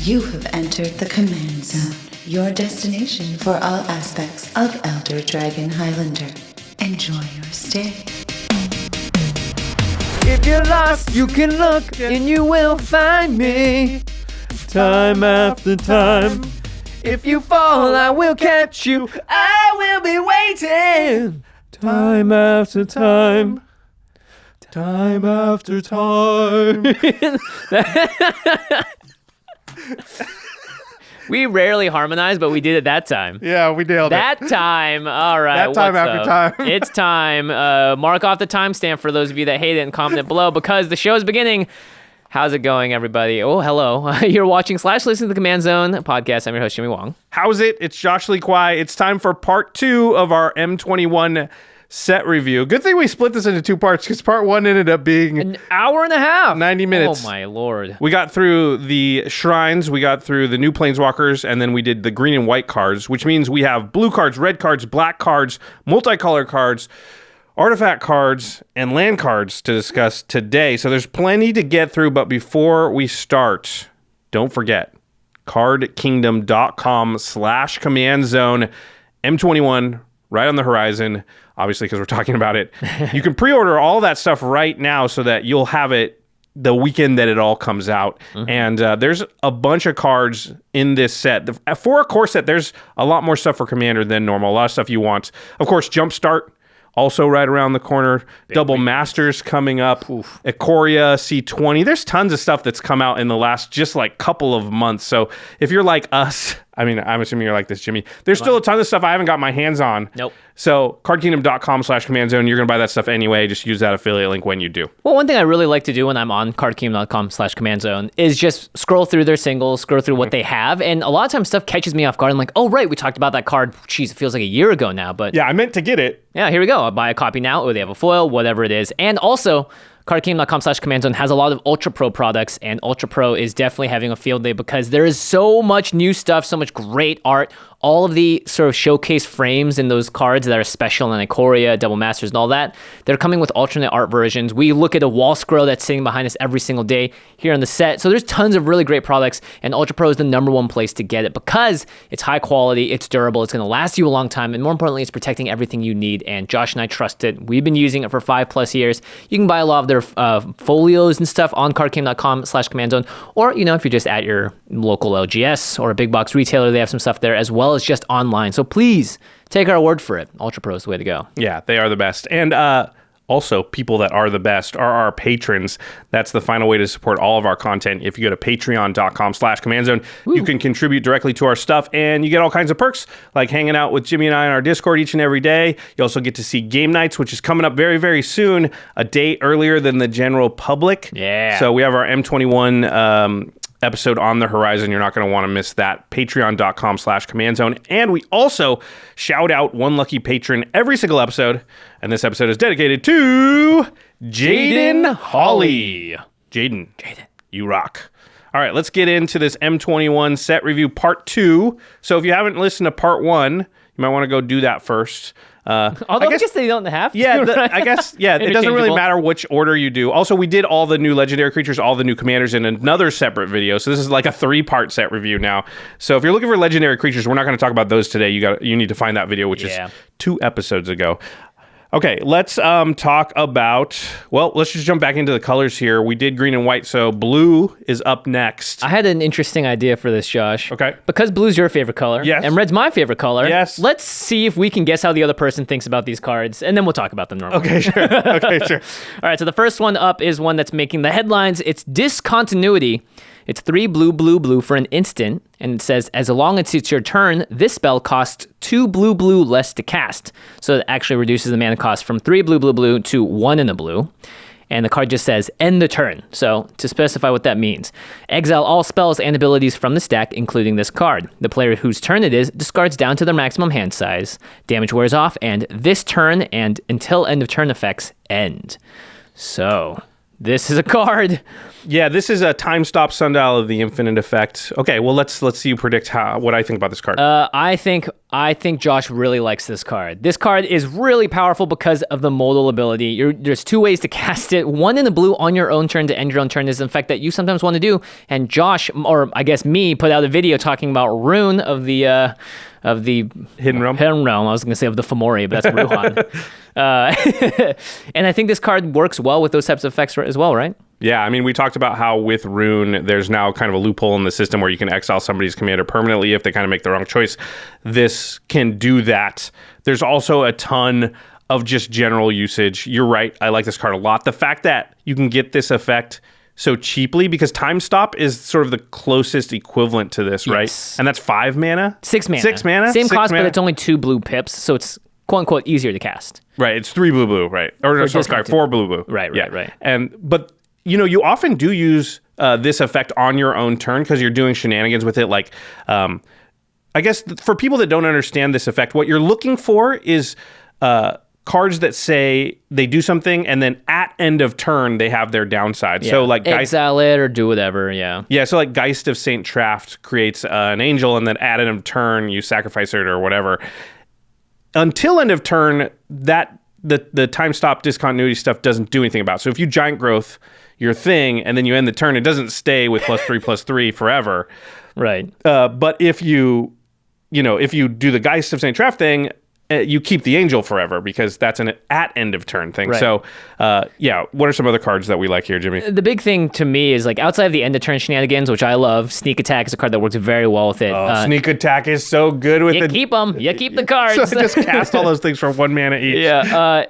You have entered the Command Zone, your destination for all aspects of Elder Dragon Highlander. Enjoy your stay. If you're lost, you can look and you will find me. Time after time. If you fall, I will catch you. I will be waiting. Time after time. Time after time. We rarely harmonize, but we did it that time. Yeah, we nailed that time. All right. That time after time. It's time. Mark off the timestamp for those of you that hate it and comment it below because the show is beginning. How's it going, everybody? Oh, hello. You're watching / listening to the Command Zone podcast. I'm your host, Jimmy Wong. How's it? It's Josh Lee Kwai. It's time for part 2 of our M21 set review. Good thing we split this into 2 parts because part 1 ended up being an hour and a half. 90 minutes. Oh, my Lord. We got through the shrines, we got through the new planeswalkers, and then we did the green and white cards, which means we have blue cards, red cards, black cards, multicolored cards, artifact cards, and land cards to discuss today. So there's plenty to get through, but before we start, don't forget, cardkingdom.com/commandzone, M21 right on the horizon, obviously because we're talking about it. You can pre-order all that stuff right now so that you'll have it the weekend that it all comes out. Mm-hmm. And there's a bunch of cards in this set. For a core set, there's a lot more stuff for Commander than normal. A lot of stuff you want. Of course, Jumpstart, also right around the corner. Double Masters coming up. Oof. Ikoria C20. There's tons of stuff that's come out in the last just like couple of months. So if you're like us, I mean, I'm assuming you're like this, Jimmy. There's still a ton of stuff I haven't got my hands on. Nope. So cardkingdom.com/commandzone, you're going to buy that stuff anyway. Just use that affiliate link when you do. Well, one thing I really like to do when I'm on cardkingdom.com/commandzone is just scroll through their singles, scroll through what they have. And a lot of times stuff catches me off guard. I'm like, oh, right, we talked about that card. Jeez, it feels like a year ago now. But yeah, I meant to get it. Yeah, here we go. I'll buy a copy now. Or they have a foil, whatever it is. And also, cardkingdom.com/commandzone has a lot of UltraPro products, and UltraPro is definitely having a field day because there is so much new stuff, so much great art. All of the sort of showcase frames in those cards that are special in Ikoria, Double Masters, and all that, they're coming with alternate art versions. We look at a wall scroll that's sitting behind us every single day here on the set. So there's tons of really great products, and UltraPro is the #1 place to get it because it's high quality, it's durable, it's going to last you a long time, and more importantly, it's protecting everything you need. And Josh and I trust it. We've been using it for 5+ years. You can buy a lot of their folios and stuff on cardkingdom.com/commandzone, or if you're just at your local LGS or a big box retailer, they have some stuff there as well as just online. So please take our word for it. UltraPro is the way to go. Yeah, they are the best. And also, people that are the best are our patrons. That's the final way to support all of our content. If you go to patreon.com/commandzone, you can contribute directly to our stuff, and you get all kinds of perks, like hanging out with Jimmy and I on our Discord each and every day. You also get to see game nights, which is coming up very, very soon, a day earlier than the general public. Yeah. So we have our M21 episode on the horizon. You're not going to want to miss that. Patreon.com/commandzone. And we also shout out one lucky patron every single episode. And this episode is dedicated to Jaden Hawley. Jaden, you rock. All right, let's get into this M21 set review part 2. So if you haven't listened to part 1, you might want to go do that first. Although I guess they don't have to. Yeah, I guess, yeah, it doesn't really matter which order you do. Also, we did all the new legendary creatures, all the new commanders in another separate video. So this is like a 3-part set review now. So if you're looking for legendary creatures, we're not going to talk about those today. You need to find that video, which is 2 episodes ago. Okay, let's talk about, well, let's just jump back into the colors here. We did green and white, so blue is up next. I had an interesting idea for this, Josh. Okay. Because blue's your favorite color, and red's my favorite color. Yes. Let's see if we can guess how the other person thinks about these cards, and then we'll talk about them normally. Okay, sure. Okay, sure. All right, so the first one up is one that's making the headlines. It's Discontinuity. It's 3 blue, blue, blue for an instant, and it says, as long as it's your turn, this spell costs 2 blue, blue less to cast. So it actually reduces the mana cost from 3 blue, blue, blue to 1 in a blue. And the card just says, end the turn. So to specify what that means, exile all spells and abilities from the stack, including this card. The player whose turn it is discards down to their maximum hand size. Damage wears off, and this turn and until end of turn effects end. So this is a card. Yeah, this is a time stop Sundial of the Infinite effect. Okay, well let's see you predict what I think about this card. I think I think Josh really likes this card. This card is really powerful because of the modal ability. There's two ways to cast it. One in the blue on your own turn to end your own turn is an effect that you sometimes want to do. And Josh, or I guess me, put out a video talking about Rune of the Hidden Realm. Hidden Realm. I was going to say of the Fomori, but that's Ruhan. And I think this card works well with those types of effects as well, right? Yeah, I mean, we talked about how with Rune, there's now kind of a loophole in the system where you can exile somebody's commander permanently if they kind of make the wrong choice. This can do that. There's also a ton of just general usage. You're right. I like this card a lot. The fact that you can get this effect so cheaply, because Time Stop is sort of the closest equivalent to this, right? And that's 5 mana? 6 mana. 6 mana? Same 6 cost, mana? but it's only 2 blue pips, so it's quote-unquote easier to cast. Right, it's 3 blue, right? Or no, sorry, 4 blue. Right. But you often do use this effect on your own turn because you're doing shenanigans with it. Like, I guess for people that don't understand this effect, what you're looking for is cards that say they do something and then at end of turn they have their downside. Yeah. So like exile it or do whatever. Yeah. So like Geist of Saint Traft creates an angel, and then at end of turn you sacrifice it or whatever. Until end of turn, that the time stop discontinuity stuff doesn't do anything about it. So if you giant growth your thing and then you end the turn, it doesn't stay with +3/+3 forever. Right. But if you do the Geist of Saint Traft thing, you keep the angel forever because that's an at end of turn thing. Right. So what are some other cards that we like here, Jimmy? The big thing to me is like outside of the end of turn shenanigans, which I love, Sneak Attack is a card that works very well with it. Sneak Attack is so good with you it. Keep them. You keep the cards. So just cast all those things for 1 mana each. Yeah.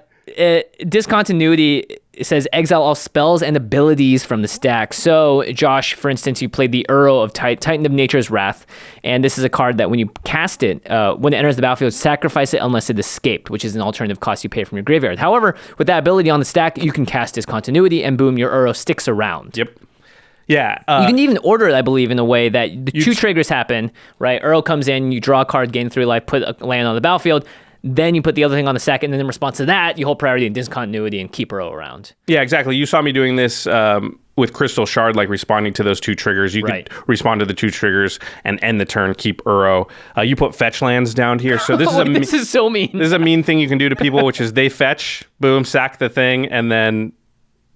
Discontinuity says exile all spells and abilities from the stack. So, Josh, for instance, you played the Uro of Titan of Nature's Wrath, and this is a card that when you cast it, when it enters the battlefield, sacrifice it unless it escaped, which is an alternative cost you pay from your graveyard. However, with that ability on the stack, you can cast Discontinuity, and boom, your Uro sticks around. Yep. Yeah. You can even order it, I believe, in a way that the 2 triggers happen, right? Uro comes in, you draw a card, gain 3 life, put a land on the battlefield. Then you put the other thing on the stack, and then in response to that, you hold priority and discontinuity and keep Uro around. Yeah, exactly. You saw me doing this with Crystal Shard, like responding to those 2 triggers. You could respond to the 2 triggers and end the turn, keep Uro. You put fetch lands down here. So this this is so mean. This is a mean thing you can do to people, which is they fetch, boom, sack the thing, and then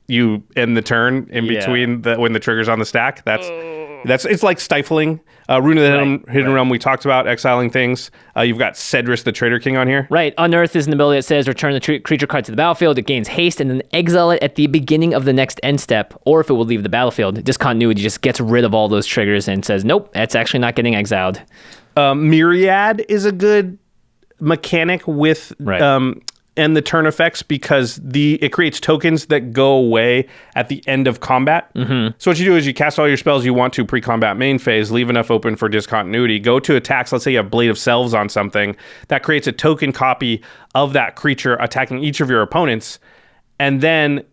you end the turn in between when the trigger's on the stack. It's like stifling. Rune of the Hidden Realm, we talked about exiling things. You've got Cedrus, the Traitor King, on here. Right. Unearth is an ability that says return the creature card to the battlefield. It gains haste, and then exile it at the beginning of the next end step, or if it will leave the battlefield. Discontinuity just gets rid of all those triggers and says, nope, that's actually not getting exiled. Myriad is a good mechanic with end the turn effects because it creates tokens that go away at the end of combat. Mm-hmm. So what you do is you cast all your spells you want to pre-combat main phase, leave enough open for discontinuity, go to attacks. Let's say you have Blade of Selves on something that creates a token copy of that creature attacking each of your opponents, and then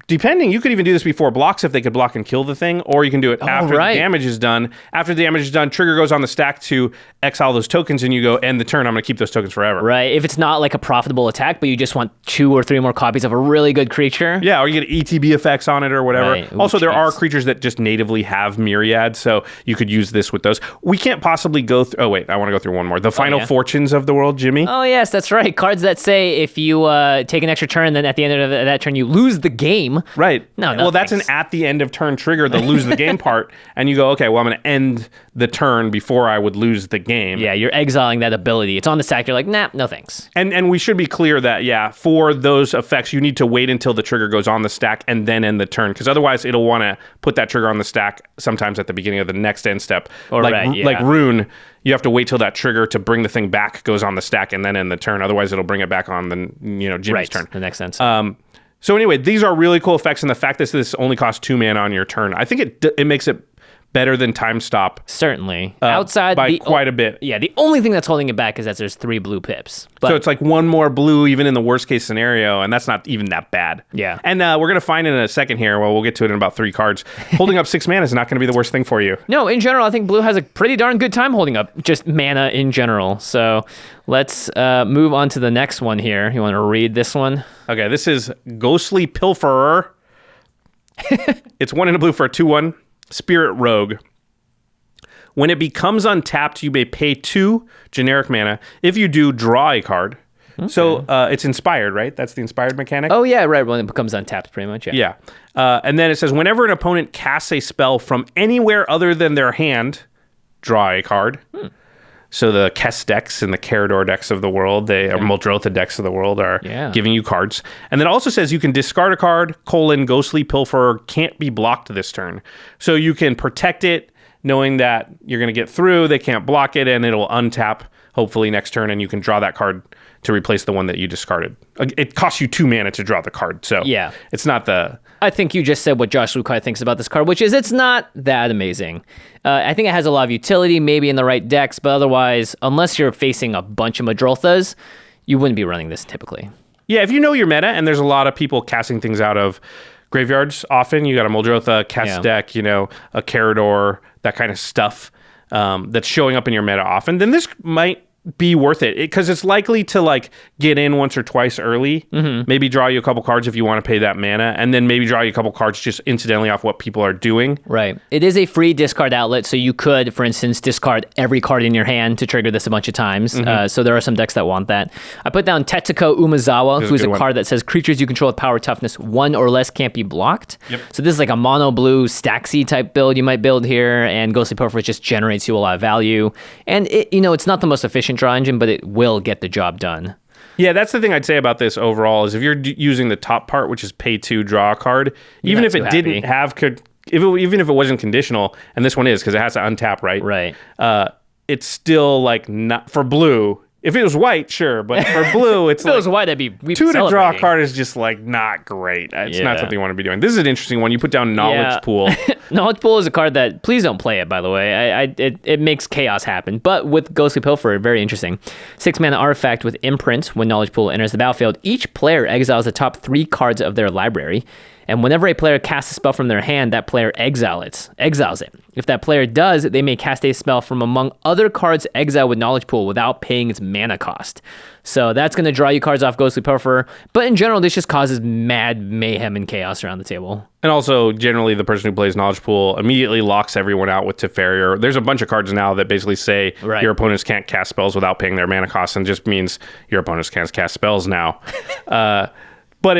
depending, you could even do this before blocks if they could block and kill the thing, or you can do it after the damage is done. After the damage is done, trigger goes on the stack to exile those tokens, and you go end the turn. I'm going to keep those tokens forever. Right. If it's not like a profitable attack, but you just want 2 or 3 more copies of a really good creature. Yeah, or you get ETB effects on it or whatever. Right. Ooh, also, there are creatures that just natively have Myriad, so you could use this with those. We can't possibly go through... Oh, wait, I want to go through one more. The Final Fortunes of the World, Jimmy. Oh, yes, that's right. Cards that say if you take an extra turn, then at the end of that turn, you lose the game. Right. No, well, that's an at the end of turn trigger, the lose the game part, and you go, okay, well, I'm going to end the turn before I would lose the game. Yeah, you're exiling that ability. It's on the stack. You're like, nah, no thanks. And we should be clear that, for those effects, you need to wait until the trigger goes on the stack and then end the turn, because otherwise it'll want to put that trigger on the stack sometimes at the beginning of the next end step. Like Rune, you have to wait till that trigger to bring the thing back goes on the stack and then end the turn. Otherwise, it'll bring it back on Jimmy's turn. The next end. So anyway, these are really cool effects, and the fact that this only costs 2 mana on your turn, I think it makes it better than Time Stop. Certainly. Outside by quite a bit. Yeah, the only thing that's holding it back is that there's 3 blue pips. But, so it's like 1 more blue even in the worst case scenario, and that's not even that bad. Yeah. And we're going to find in a second here, we'll get to it in about 3 cards, holding up 6 mana is not going to be the worst thing for you. No, in general, I think blue has a pretty darn good time holding up just mana in general. So let's move on to the next one here. You want to read this one? Okay, this is Ghostly Pilferer. It's 1 in a blue for a 2/1 Spirit Rogue. When it becomes untapped, you may pay 2 generic mana. If you do, draw a card. Okay. So it's inspired, right? That's the inspired mechanic? Oh, yeah, right. When it becomes untapped, pretty much, Yeah. And then it says, whenever an opponent casts a spell from anywhere other than their hand, draw a card. So the Kess decks and the Carador decks of the world, or Muldrotha decks of the world are giving you cards. And then it also says you can discard a card, Ghostly Pilferer can't be blocked this turn. So you can protect it, knowing that you're going to get through, they can't block it, and it'll untap hopefully next turn, and you can draw that card to replace the one that you discarded. It costs you 2 mana to draw the card, so it's not the... I think you just said what Josh Lukai thinks about this card, which is it's not that amazing. I think it has a lot of utility, maybe in the right decks, but otherwise, unless you're facing a bunch of Muldrothas, you wouldn't be running this typically. Yeah, if you know your meta, and there's a lot of people casting things out of graveyards often, you got a Muldrotha, Kess deck, a Carador, that kind of stuff that's showing up in your meta often, then this might be worth it because it's likely to like get in once or twice early, maybe draw you a couple cards if you want to pay that mana, and then maybe draw you a couple cards just incidentally off what people are doing. Right. It is a free discard outlet, so you could, for instance, discard every card in your hand to trigger this a bunch of times. So there are some decks that want that. I put down Tetsuko Umezawa, who's a card that says creatures you control with power toughness 1 or less can't be blocked. So this is like a mono blue Staxy type build you might build here, and Ghostly Pilferer just generates you a lot of value. And it, it's not the most efficient draw engine, but it will get the job done. Yeah, that's the thing I'd say about this overall is if you're using the top part, which is pay 2, draw a card, even if it didn't have, even if it wasn't conditional, and this one is because it has to untap, right? Right. It's still like not for blue. If it was white, sure, but for blue, it's if it was white, that'd be 2 to draw a card is just like not great. It's not something you want to be doing. This is an interesting one. You put down Knowledge Pool. Knowledge Pool is a card that please don't play it. By the way, it makes chaos happen. But with Ghostly Pilferer, very interesting. 6 mana artifact with imprint. When Knowledge Pool enters the battlefield, each player exiles the top 3 cards of their library. And whenever a player casts a spell from their hand, that player exiles it. If that player does, they may cast a spell from among other cards exiled with Knowledge Pool without paying its mana cost. So that's going to draw you cards off Ghostly Pilferer. But in general, this just causes mad mayhem and chaos around the table. And also, generally, the person who plays Knowledge Pool immediately locks everyone out with Teferi. There's a bunch of cards now that basically say your opponents can't cast spells without paying their mana cost, and just means your opponents can't cast spells now. But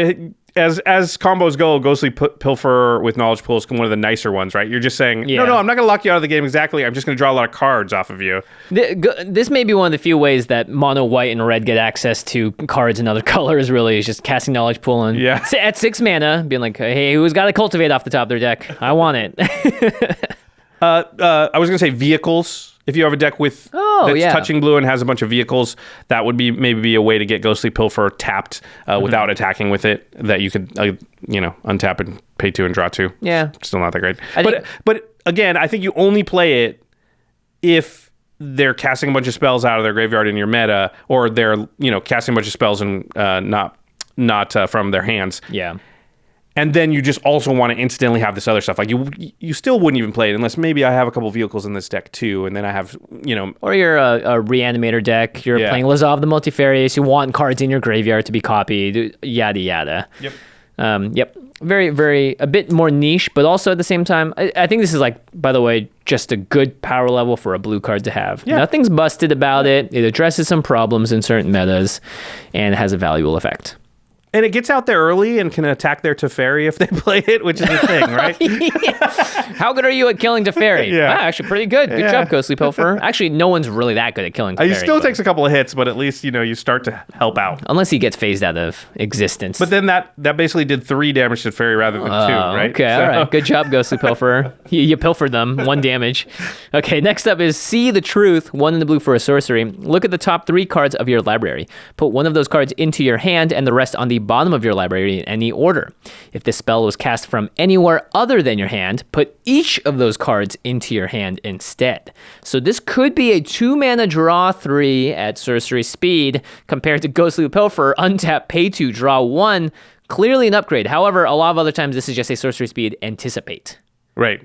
as combos go, Ghostly Pilferer with Knowledge Pool is one of the nicer ones, right? You're just saying, no, I'm not going to lock you out of the game exactly. I'm just going to draw a lot of cards off of you. This may be one of the few ways that mono white and red get access to cards in other colors, really, is just casting Knowledge Pool and at 6 mana, being like, hey, who's got to cultivate off the top of their deck? I want it. I was going to say vehicles. If you have a deck with touching blue and has a bunch of vehicles, that would be maybe a way to get Ghostly Pilferer tapped without attacking with it. That you could, untap and pay 2 and draw 2. Yeah, still not that great. But again, I think you only play it if they're casting a bunch of spells out of their graveyard in your meta, or they're casting a bunch of spells and not from their hands. Yeah. And then you just also want to instantly have this other stuff. Like you still wouldn't even play it unless maybe I have a couple vehicles in this deck too, and then I have Or you're a reanimator deck. You're playing Lazav the Multifarious. You want cards in your graveyard to be copied. Yada yada. Yep. Very, very a bit more niche, but also at the same time, I think this is like, by the way, just a good power level for a blue card to have. Yeah. Nothing's busted about it. It addresses some problems in certain metas, and it has a valuable effect. And it gets out there early and can attack their Teferi if they play it, which is a thing, right? How good are you at killing Teferi? Yeah. Actually, pretty good. Good job, Ghostly Pilferer. Actually, no one's really that good at killing Teferi. He still takes a couple of hits, but at least, you start to help out. Unless he gets phased out of existence. But then that basically did 3 damage to Teferi rather than 2, right? Okay, all right. Good job, Ghostly Pilferer. You pilfered them. 1 damage. Okay, next up is See the Truth. 1 in the blue for a sorcery. Look at the top 3 cards of your library. Put 1 of those cards into your hand and the rest on the bottom of your library in any order. If this spell was cast from anywhere other than your hand, put each of those cards into your hand instead. So this could be a 2 mana draw 3 at sorcery speed compared to Ghostly Pilferer, untap, pay 2, draw 1. Clearly an upgrade. However, a lot of other times this is just a sorcery speed anticipate. Right.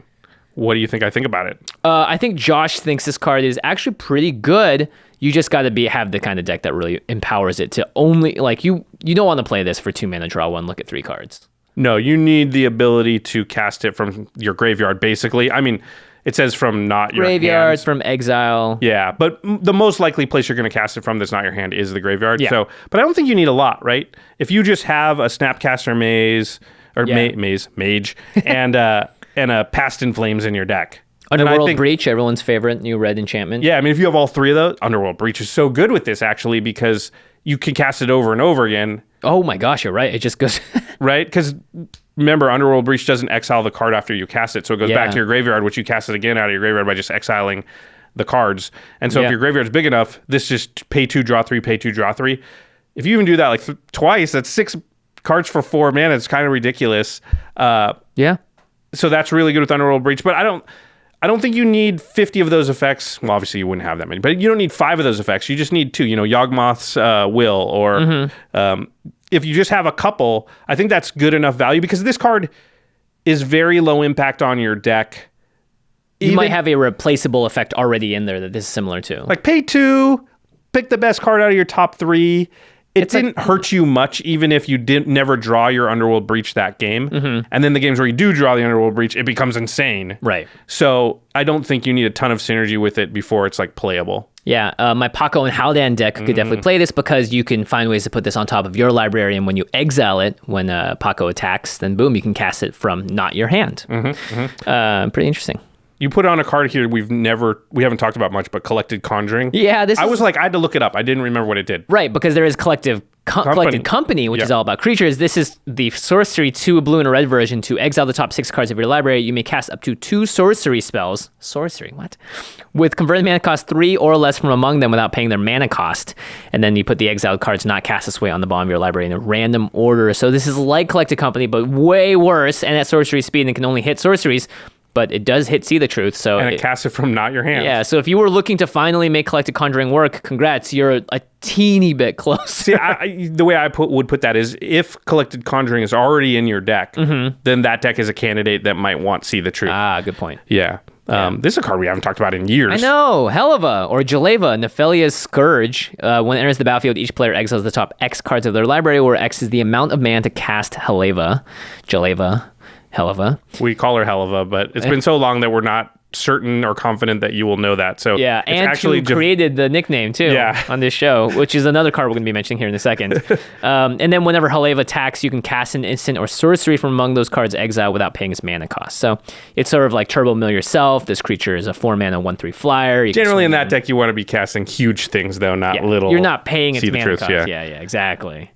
What do you think I think about it? I think Josh thinks this card is actually pretty good. You just got to have the kind of deck that really empowers it to only, like, you don't want to play this for 2 mana, draw 1, look at 3 cards. No, you need the ability to cast it from your graveyard, basically. I mean, It says from not your Graveyard, hands. from exile. Yeah, but the most likely place you're going to cast it from that's not your hand is the graveyard. Yeah. So, but I don't think you need a lot, right? If you just have a Snapcaster Maze or Mage and a Past in Flames in your deck. Underworld Breach, everyone's favorite new red enchantment. Yeah, I mean, if you have all three of those, Underworld Breach is so good with this actually because you can cast it over and over again. Oh my gosh, you're right. It just goes... Right? Because remember, Underworld Breach doesn't exile the card after you cast it, so it goes back to your graveyard, which you cast it again out of your graveyard by just exiling the cards. And so if your graveyard's big enough, this just pay 2, draw 3, pay 2, draw 3. If you even do that like twice, that's 6 cards for 4 mana. It's kind of ridiculous. Yeah. So that's really good with Underworld Breach, but I don't think you need 50 of those effects. Well, obviously you wouldn't have that many, but you don't need 5 of those effects. You just need 2, Yawgmoth's Will, or if you just have a couple, I think that's good enough value because this card is very low impact on your deck. You might have a replaceable effect already in there that this is similar to. Like pay 2, pick the best card out of your top 3. It didn't hurt you much, even if you never draw your Underworld Breach that game. And then the games where you do draw the Underworld Breach, it becomes insane. Right. So I don't think you need a ton of synergy with it before it's like playable. Yeah, my Paco and Haldan deck could definitely play this because you can find ways to put this on top of your library, and when you exile it, when Paco attacks, then boom, you can cast it from not your hand. Pretty interesting. You put on a card here we haven't talked about much, but Collected Conjuring. Yeah, I had to look it up. I didn't remember what it did. Right, because there is Collected Company, which is all about creatures. This is the sorcery 2, a blue and a red version. To exile the top 6 cards of your library, you may cast up to 2 sorcery spells. Sorcery, what? With converted mana cost 3 or less from among them without paying their mana cost. And then you put the exiled cards not cast this way on the bottom of your library in a random order. So this is like Collected Company, but way worse, and at sorcery speed, and can only hit sorceries. But it does hit See the Truth, so... And it casts it from not your hand. Yeah, so if you were looking to finally make Collected Conjuring work, congrats, you're a teeny bit close. See, the way I would put that is if Collected Conjuring is already in your deck, then that deck is a candidate that might want See the Truth. Ah, good point. Yeah. This is a card we haven't talked about in years. I know. Helava or Jaleva, Nephelia's Scourge. When it enters the battlefield, each player exiles the top X cards of their library, where X is the amount of mana to cast Jaleva. Helava. We call her Helava, but it's been so long that we're not certain or confident that you will know that. So yeah, and actually created the nickname too on this show, which is another card we're going to be mentioning here in a second. And then whenever Helava attacks, you can cast an instant or sorcery from among those cards exile without paying its mana cost. So it's sort of like Turbo Mill yourself. This creature is a 4-mana 1/3 flyer. Generally in that deck, you want to be casting huge things though, not little. You're not paying its mana cost. Yeah, exactly.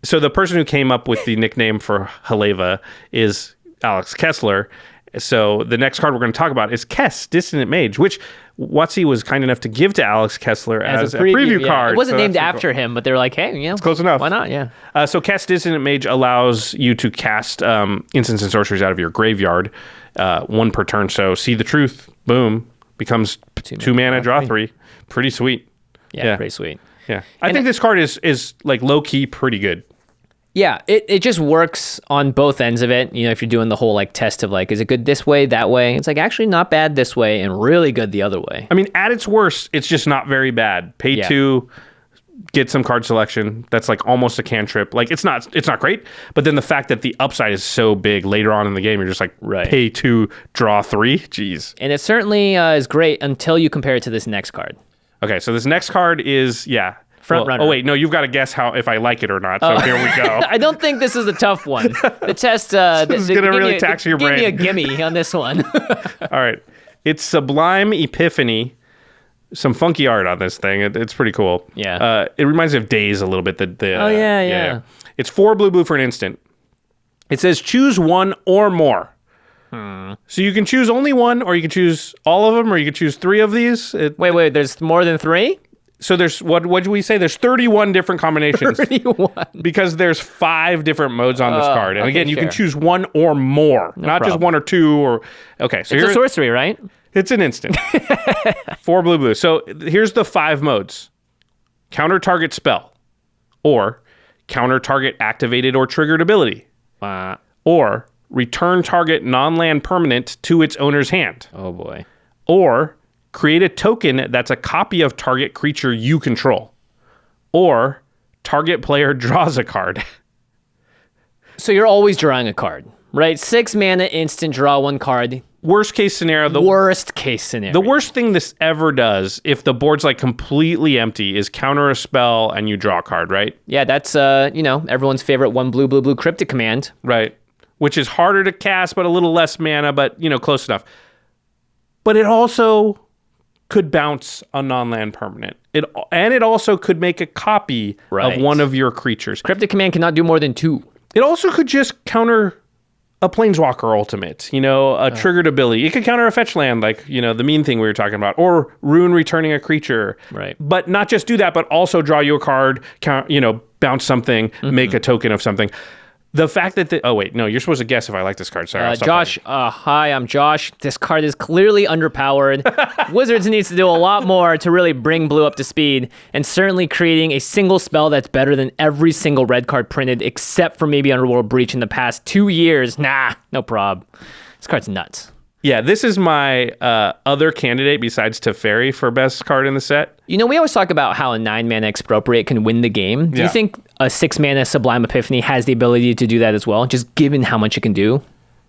So the person who came up with the nickname for Helava is Alex Kessler. So the next card we're going to talk about is Kess, Dissonant Mage, which WotC was kind enough to give to Alex Kessler as a preview card. It wasn't named after him, but they were like, hey, it's close enough. Why not? Yeah. So Kess, Dissonant Mage allows you to cast instants and sorceries out of your graveyard, 1 per turn. So See the Truth, boom, becomes 2 mana, draw 3. Pretty sweet. Yeah, pretty sweet. Yeah. I think this card is like low key pretty good. Yeah, it just works on both ends of it. If you're doing the whole like test of like, is it good this way, that way? It's like actually not bad this way and really good the other way. I mean, at its worst, it's just not very bad. Pay 2, get some card selection. That's like almost a cantrip. Like it's not great, but then the fact that the upside is so big later on in the game, you're just like, pay 2, draw 3. Jeez. And it certainly is great until you compare it to this next card. Okay, so this next card is Front runner. Oh wait, no, you've got to guess if I like it or not. So here we go. I don't think this is a tough one. The test this is gonna really tax your brain. Give me a gimme on this one. All right, it's Sublime Epiphany. Some funky art on this thing. It's pretty cool. Yeah. It reminds me of Days a little bit. Yeah. It's 4 blue for an instant. It says choose 1 or more. So you can choose only 1, or you can choose all of them, or you can choose 3 of these. Wait. There's more than 3? So there's, what did we say? There's 31 different combinations. 31. Because there's 5 different modes on this card. And again, you can choose 1 or more. Not just 1 or 2 or... Okay, so it's a sorcery, right? It's an instant. 4 blue. So here's the 5 modes. Counter target spell. Or counter target activated or triggered ability. Or return target non-land permanent to its owner's hand. Oh boy. Or... create a token that's a copy of target creature you control. Or target player draws a card. So you're always drawing a card, right? 6 mana instant, draw 1 card. worst case scenario, the worst thing this ever does, if the board's like completely empty, is counter a spell and you draw a card, right? Yeah, that's everyone's favorite one blue cryptic command. Right. Which is harder to cast, but a little less mana, but close enough. But it also could bounce a non-land permanent. It also could make a copy of one of your creatures. Cryptic command cannot do more than 2. It also could just counter a Planeswalker ultimate, a triggered ability. It could counter a fetch land, like, the mean thing we were talking about, or ruin returning a creature. Right. But not just do that, but also draw you a card, bounce something, make a token of something. The fact that oh wait, no, you're supposed to guess if I like this card. Sorry, Josh. Hi, I'm Josh. This card is clearly underpowered. Wizards needs to do a lot more to really bring blue up to speed, and certainly creating a single spell that's better than every single red card printed, except for maybe Underworld Breach in the past 2 years. Nah, no prob. This card's nuts. Yeah, this is my other candidate besides Teferi for best card in the set. We always talk about how a 9-mana Expropriate can win the game. Do you think a 6-mana Sublime Epiphany has the ability to do that as well, just given how much it can do?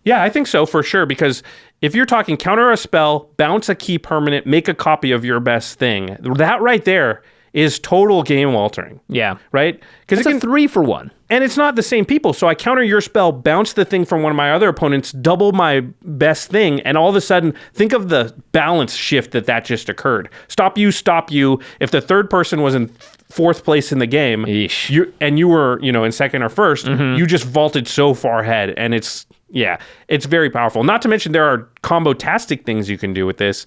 Yeah, I think so for sure, because if you're talking counter a spell, bounce a key permanent, make a copy of your best thing, that right there is total game altering. Yeah. Right? Because it's a 3-for-1. And it's not the same people. So I counter your spell, bounce the thing from one of my other opponents, double my best thing, and all of a sudden, think of the balance shift that just occurred. Stop you. If the third person was in 4th place in the game, you were, in second or first, you just vaulted so far ahead. And it's very powerful. Not to mention there are combo-tastic things you can do with this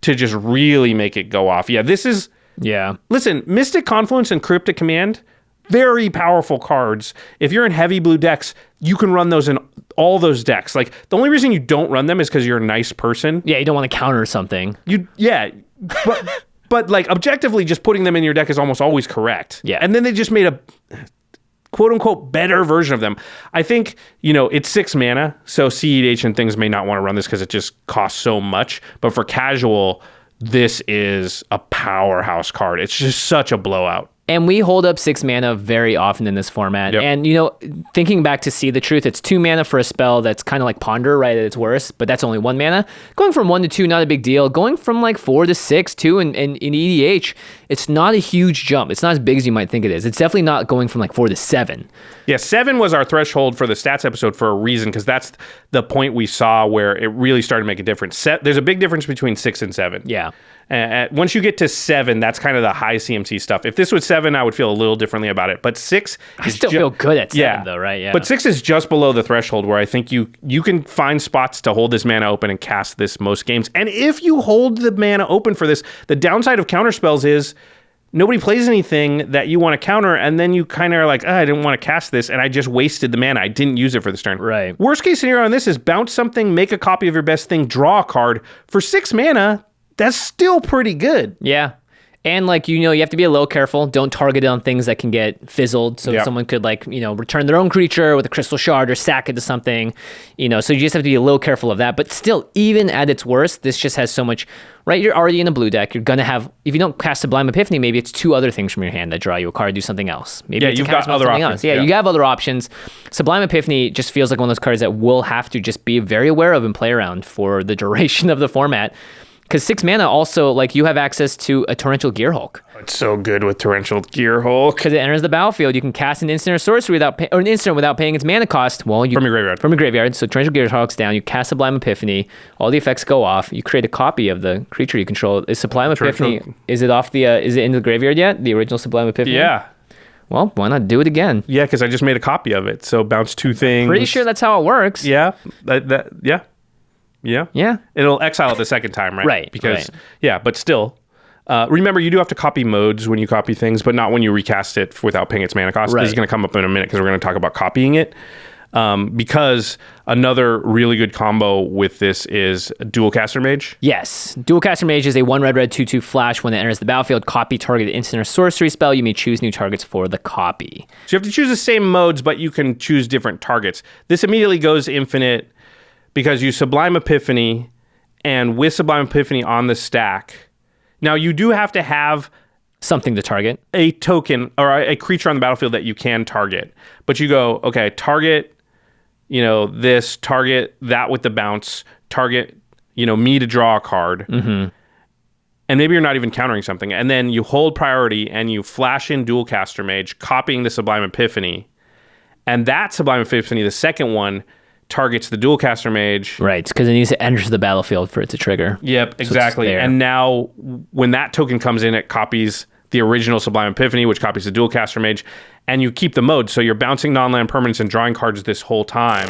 to just really make it go off. Yeah, this is... Yeah. Listen, Mystic Confluence and Cryptic Command, very powerful cards. If you're in heavy blue decks, you can run those in all those decks. Like, the only reason you don't run them is because you're a nice person. Yeah, you don't want to counter something. But like, objectively, just putting them in your deck is almost always correct. Yeah. And then they just made a quote-unquote better version of them. I think, it's 6 mana, so CEDH and things may not want to run this because it just costs so much. But for casual... this is a powerhouse card. It's just such a blowout. And we hold up 6 mana very often in this format. Yep. And, thinking back to See the Truth, it's 2 mana for a spell that's kind of like Ponder, right, at its worst, but that's only 1 mana. Going from 1 to 2, not a big deal. Going from like 4 to 6, too, in EDH, it's not a huge jump. It's not as big as you might think it is. It's definitely not going from like 4 to 7. Yeah, 7 was our threshold for the stats episode for a reason, because that's the point we saw where it really started to make a difference. There's a big difference between 6 and 7. Yeah. Once you get to 7, that's kind of the high CMC stuff. If this was 7, I would feel a little differently about it. But 6, I still feel good at 7, though, right? Yeah. But 6 is just below the threshold where I think you can find spots to hold this mana open and cast this most games. And if you hold the mana open for this, the downside of counterspells is nobody plays anything that you want to counter, and then you kind of are like, I didn't want to cast this, and I just wasted the mana. I didn't use it for this turn. Right. Worst case scenario on this is bounce something, make a copy of your best thing, draw a card. For 6 mana, that's still pretty good. Yeah. And you have to be a little careful. Don't target it on things that can get fizzled. So someone could return their own creature with a crystal shard or sack it to something, so you just have to be a little careful of that. But still, even at its worst, this just has so much, right? You're already in a blue deck. You're going to have, if you don't cast Sublime Epiphany, maybe it's 2 other things from your hand that draw you a card, do something else. Maybe it's you've got other options. Yeah, you have other options. Sublime Epiphany just feels like one of those cards that we'll have to just be very aware of and play around for the duration of the format. Because 6 mana also, you have access to a Torrential Gearhulk. It's so good with Torrential Gearhulk. Because it enters the battlefield. You can cast an instant or sorcery or an instant without paying its mana cost. Well, from your graveyard. From your graveyard. So Torrential Gearhulk's down. You cast Sublime Epiphany. All the effects go off. You create a copy of the creature you control. Is Sublime Epiphany, is it in the graveyard yet? The original Sublime Epiphany? Yeah. Well, why not do it again? Yeah, because I just made a copy of it. So bounce 2 things. Pretty sure that's how it works. Yeah. Yeah. It'll exile it the second time, right? Right. Because, but still. Remember, you do have to copy modes when you copy things, but not when you recast it without paying its mana cost. Right. This is going to come up in a minute because we're going to talk about copying it. Because another really good combo with this is Dual Caster Mage. Yes. Dual Caster Mage is a 1/red 2/2 flash. When it enters the battlefield, copy target instant or sorcery spell. You may choose new targets for the copy. So you have to choose the same modes, but you can choose different targets. This immediately goes infinite because you Sublime Epiphany, and with Sublime Epiphany on the stack. Now, you do have to have something to target. A token or a creature on the battlefield that you can target. But you go, okay, target, this, target that with the bounce, target me to draw a card. Mm-hmm. And maybe you're not even countering something. And then you hold priority and you flash in Dualcaster Mage, copying the Sublime Epiphany. And that Sublime Epiphany, the second one, targets the Dualcaster Mage. Right, because it needs to enter the battlefield for it to trigger. Yep, exactly. And now when that token comes in, it copies the original Sublime Epiphany, which copies the Dualcaster Mage. And you keep the mode. So you're bouncing non-land permanents and drawing cards this whole time.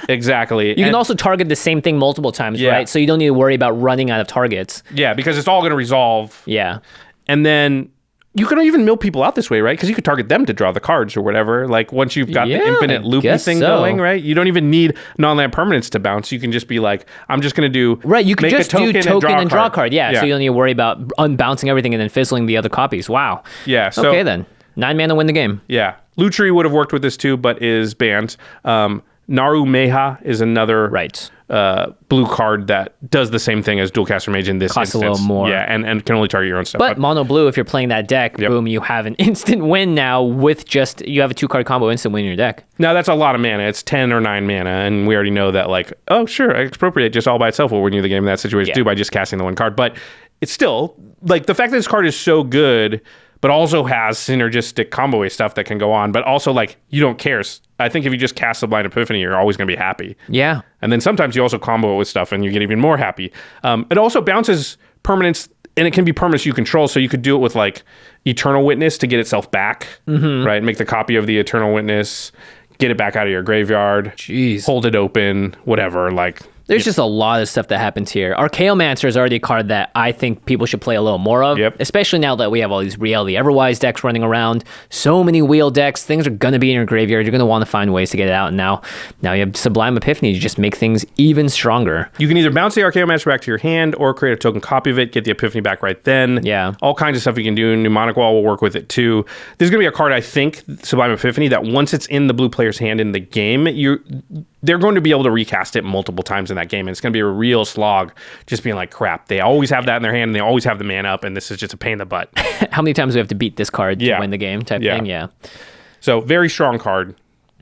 Exactly. You can also target the same thing multiple times, right? So you don't need to worry about running out of targets. Yeah, because it's all going to resolve. Yeah. And then you can even mill people out this way, right? Because you could target them to draw the cards or whatever. Like once you've got the infinite loopy thing going, right? You don't even need non-land permanents to bounce. You can just be like, I'm just going to do You can just do token and draw a card. Yeah. So you don't need to worry about unbouncing everything and then fizzling the other copies. Wow. Yeah. So, okay then. 9 mana win the game. Yeah. Lutri would have worked with this too, but is banned. Naru Meha is another blue card that does the same thing as Dualcaster Mage in this Costs instance. a little more. Yeah, and can only target your own stuff. But mono blue, if you're playing that deck, boom, you have an instant win now with you have a 2-card combo instant win in your deck. Now, that's a lot of mana. It's 10 or 9 mana, and we already know that, like, oh, sure, Expropriate just all by itself will win you the game in that situation too by just casting the one card. But it's still, like, the fact that this card is so good but also has synergistic combo stuff that can go on, but also, like, you don't care. I think if you just cast Sublime Epiphany, you're always going to be happy. Yeah. And then sometimes you also combo it with stuff and you get even more happy. It also bounces permanents, and it can be permanents you control, so you could do it with, like, Eternal Witness to get itself back, right? Make the copy of the Eternal Witness, get it back out of your graveyard, hold it open, whatever, like... There's just a lot of stuff that happens here. Archaeomancer is already a card that I think people should play a little more of, especially now that we have all these Reality Everwise decks running around. So many wheel decks. Things are going to be in your graveyard. You're going to want to find ways to get it out. And now you have Sublime Epiphany to just make things even stronger. You can either bounce the Archaeomancer back to your hand or create a token copy of it, get the Epiphany back right then. Yeah. All kinds of stuff you can do. Mnemonic Wall will work with it too. There's going to be a card, I think, Sublime Epiphany, that once it's in the blue player's hand in the game, they're going to be able to recast it multiple times in that game. And it's going to be a real slog just being like, crap, they always have that in their hand and they always have the mana up and this is just a pain in the butt. How many times do we have to beat this card to win the game type thing? Yeah. So very strong card.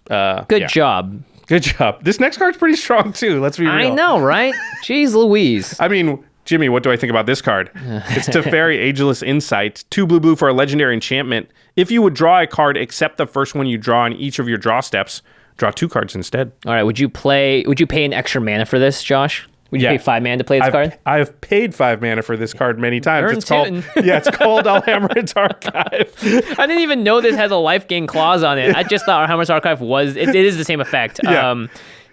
Good job. Good job. This next card's pretty strong too. Let's be real. I know, right? Jeez Louise. I mean, Jimmy, what do I think about this card? It's Teferi Ageless Insight. 2 blue for a legendary enchantment. If you would draw a card except the first one you draw on each of your draw steps, draw 2 cards instead. All right. Would you pay an extra mana for this, Josh? Would you pay 5 mana to play this card? I've paid 5 mana for this card many times. It's called Alhammar's Archive. I didn't even know this has a life gain clause on it. I just thought Alhammar's Archive it is the same effect. Yeah.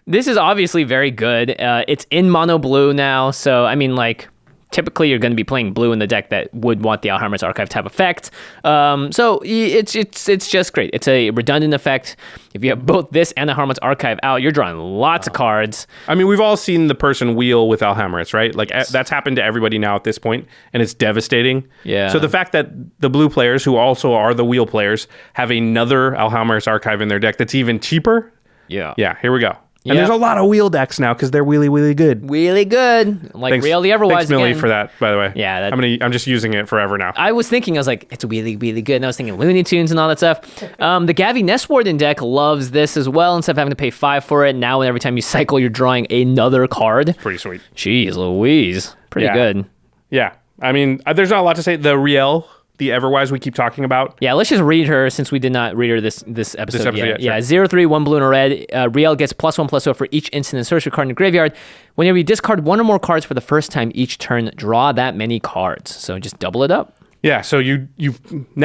This is obviously very good. It's in mono blue now, so I mean, like, typically you're going to be playing blue in the deck that would want the Alhammar's Archive type effect. So it's just great. It's a redundant effect. If you have both this and the Alhammar's Archive out, you're drawing lots of cards. I mean, we've all seen the person wheel with Alhammar's, right? Like, that's happened to everybody now at this point, and it's devastating. Yeah. So the fact that the blue players, who also are the wheel players, have another Alhammar's Archive in their deck that's even cheaper. Yeah, here we go. And there's a lot of wheel decks now because they're really, really good. Really good. Like Reality Everwise Thanks, Millie, again. for that, by the way. Yeah. I'm just using it forever now. I was like, it's really, really good. And I was thinking Looney Tunes and all that stuff. The Gavi Nestwarden deck loves this as well. Instead of having to pay 5 for it, now every time you cycle, you're drawing another card. Pretty sweet. Jeez Louise. Pretty good. Yeah. I mean, there's not a lot to say. The Riel, the Everwise we keep talking about. Yeah, let's just read her since we did not read her this episode yet. Yeah, sure. 0/3, 1 blue and a red. Riel gets +1/+0 for each instant and sorcery card in the graveyard. Whenever you discard 1 or more cards for the first time each turn, draw that many cards. So just double it up. Yeah, so you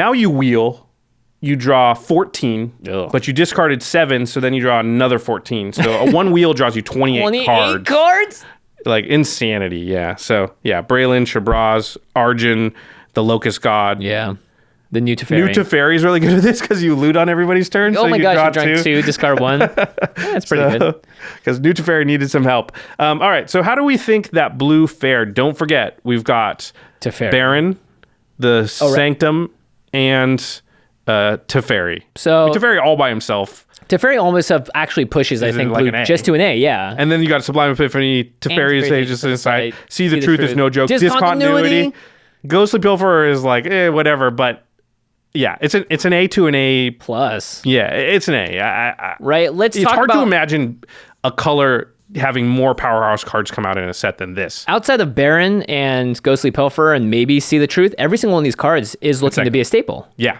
wheel, you draw 14, but you discarded 7, so then you draw another 14. So a 1 wheel draws you 28 cards. 28 cards? Like, insanity, yeah. So, yeah, Braylon, Shabraz, Arjun, the Locust God. Yeah. The new Teferi. New Teferi is really good at this because you loot on everybody's turn. Oh so my you gosh, you draw drank 2, discard 1. That's pretty good. Because New Teferi needed some help. All right, so how do we think that blue fared? Don't forget, we've got Teferi. Baron, the Sanctum, and Teferi. So Teferi all by himself. Teferi almost actually pushes, I think, like blue just to an A, yeah. And then you got Sublime Epiphany, Teferi's Aegis Insight, See the Truth is No Joke, Discontinuity. Ghostly Pilferer is like, whatever, but yeah, it's an A to an A+. Plus. Yeah, it's an A. Right, it's hard to imagine a color having more powerhouse cards come out in a set than this. Outside of Baron and Ghostly Pilfer and maybe See the Truth, every single one of these cards is looking to be a staple. Yeah.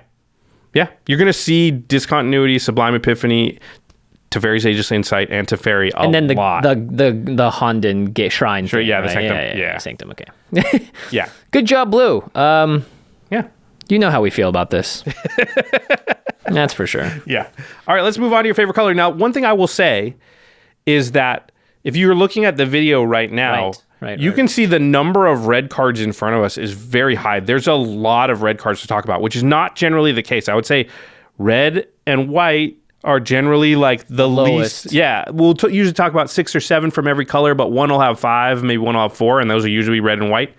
Yeah. You're going to see Discontinuity, Sublime Epiphany, Teferi's Ageless Insight, and Teferi a lot. And then the Honden Shrine. Sure, thing, yeah, right? the Sanctum. Yeah. Sanctum, okay. Yeah. Good job, Blue. Yeah. You know how we feel about this. That's for sure. Yeah. All right, let's move on to your favorite color. Now, one thing I will say is that if you're looking at the video right now, you can see the number of red cards in front of us is very high. There's a lot of red cards to talk about, which is not generally the case. I would say red and white are generally like the lowest. least. Yeah. We'll usually talk about 6 or 7 from every color, but one will have 5, maybe one will have 4, and those are usually red and white.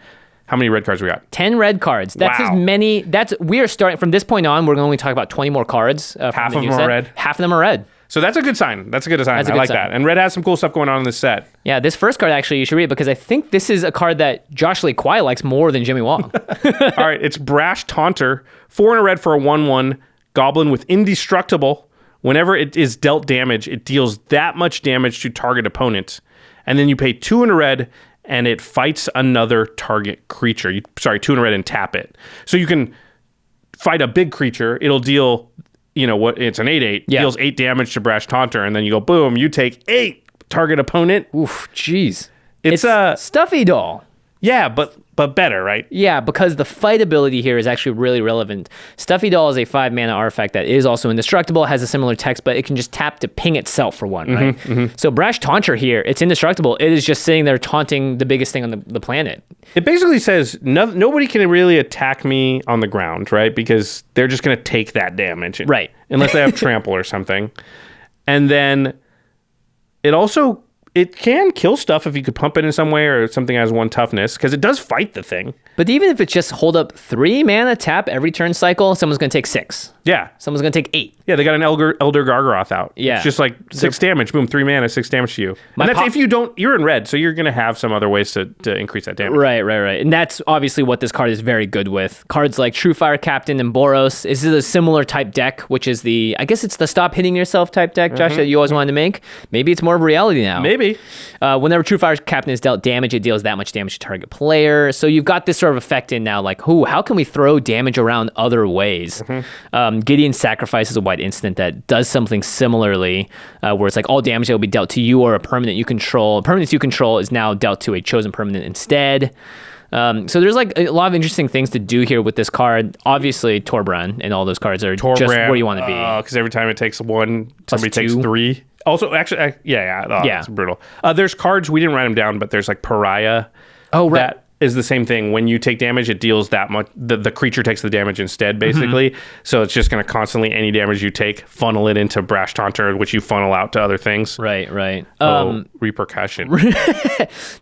How many red cards we got? 10 red cards. That's wow. as many. We are starting from this point on. We're going to only talk about 20 more cards. Half of them are red. Half of them are red. So that's a good sign. That's a good sign. I like that. And red has some cool stuff going on in this set. Yeah, this first card actually you should read because I think this is a card that Josh Lee Kwai likes more than Jimmy Wong. All right, it's Brash Taunter, 4 and a red for a 1/1 goblin with indestructible. Whenever it is dealt damage, it deals that much damage to target opponent. And then you pay 2 and a red, and it fights another target creature. 2 and a red and tap it. So you can fight a big creature. It'll deal, it's an 8/8. Yeah. Deals 8 damage to Brash Taunter, and then you go, boom, you take 8 target opponent. Oof, jeez. It's a Stuffy Doll. Yeah, but better, right? Yeah, because the fight ability here is actually really relevant. Stuffy Doll is a 5-mana artifact that is also indestructible, has a similar text, but it can just tap to ping itself for 1, right? Mm-hmm. So Brash Taunter here, it's indestructible. It is just sitting there taunting the biggest thing on the planet. It basically says nobody can really attack me on the ground, right? Because they're just going to take that damage. Right. Unless they have trample or something. And then it can kill stuff if you could pump it in some way or something has 1 toughness, because it does fight the thing. But even if it's just hold up 3 mana, tap every turn cycle, someone's going to take 6. Yeah. Someone's going to take 8. Yeah, they got an Elder Gargaroth out. Yeah. It's just like 6 damage. Boom, 3 mana, 6 damage to you. And that's if you're in red, so you're going to have some other ways to increase that damage. Right. And that's obviously what this card is very good with. Cards like True Fire Captain and Boros. This is a similar type deck, which is I guess it's the stop hitting yourself type deck, Josh, that you always wanted to make. Maybe it's more of a reality now. Maybe. Whenever True Fire Captain is dealt damage, it deals that much damage to target player. So you've got this sort of effect in now, like, how can we throw damage around other ways? Gideon's Sacrifice is a white instant that does something similarly, where it's like all damage that will be dealt to you or a permanent you control. A permanent you control is now dealt to a chosen permanent instead. So there's like a lot of interesting things to do here with this card. Obviously, Torbran and all those cards are just where you want to be. Because every time it takes 1, somebody takes 2. 3. Also, actually, it's brutal. There's cards, we didn't write them down, but there's like Pariah. Oh, right. That is the same thing. When you take damage, it deals that much. The creature takes the damage instead, basically. So it's just going to constantly, any damage you take, funnel it into Brash Taunter, which you funnel out to other things. Right. Repercussion.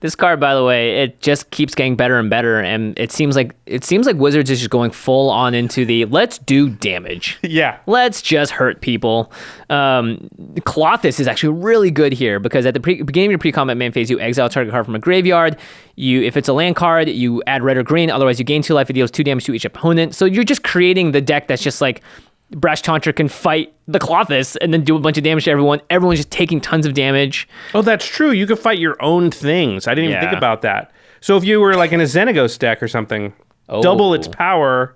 This card, by the way, it just keeps getting better and better, and it seems like Wizards is just going full on into the let's do damage. Yeah. Let's just hurt people. Colossus is actually really good here because at the beginning of your pre-combat main phase, you exile a target card from a graveyard. If it's a land card, you add red or green. Otherwise, you gain 2 life. It deals 2 damage to each opponent. So you're just creating the deck that's just like Brash Taunter can fight the Colossus and then do a bunch of damage to everyone. Everyone's just taking tons of damage. Oh, that's true. You could fight your own things. I didn't even think about that. So if you were like in a Xenagos deck or something, double its power,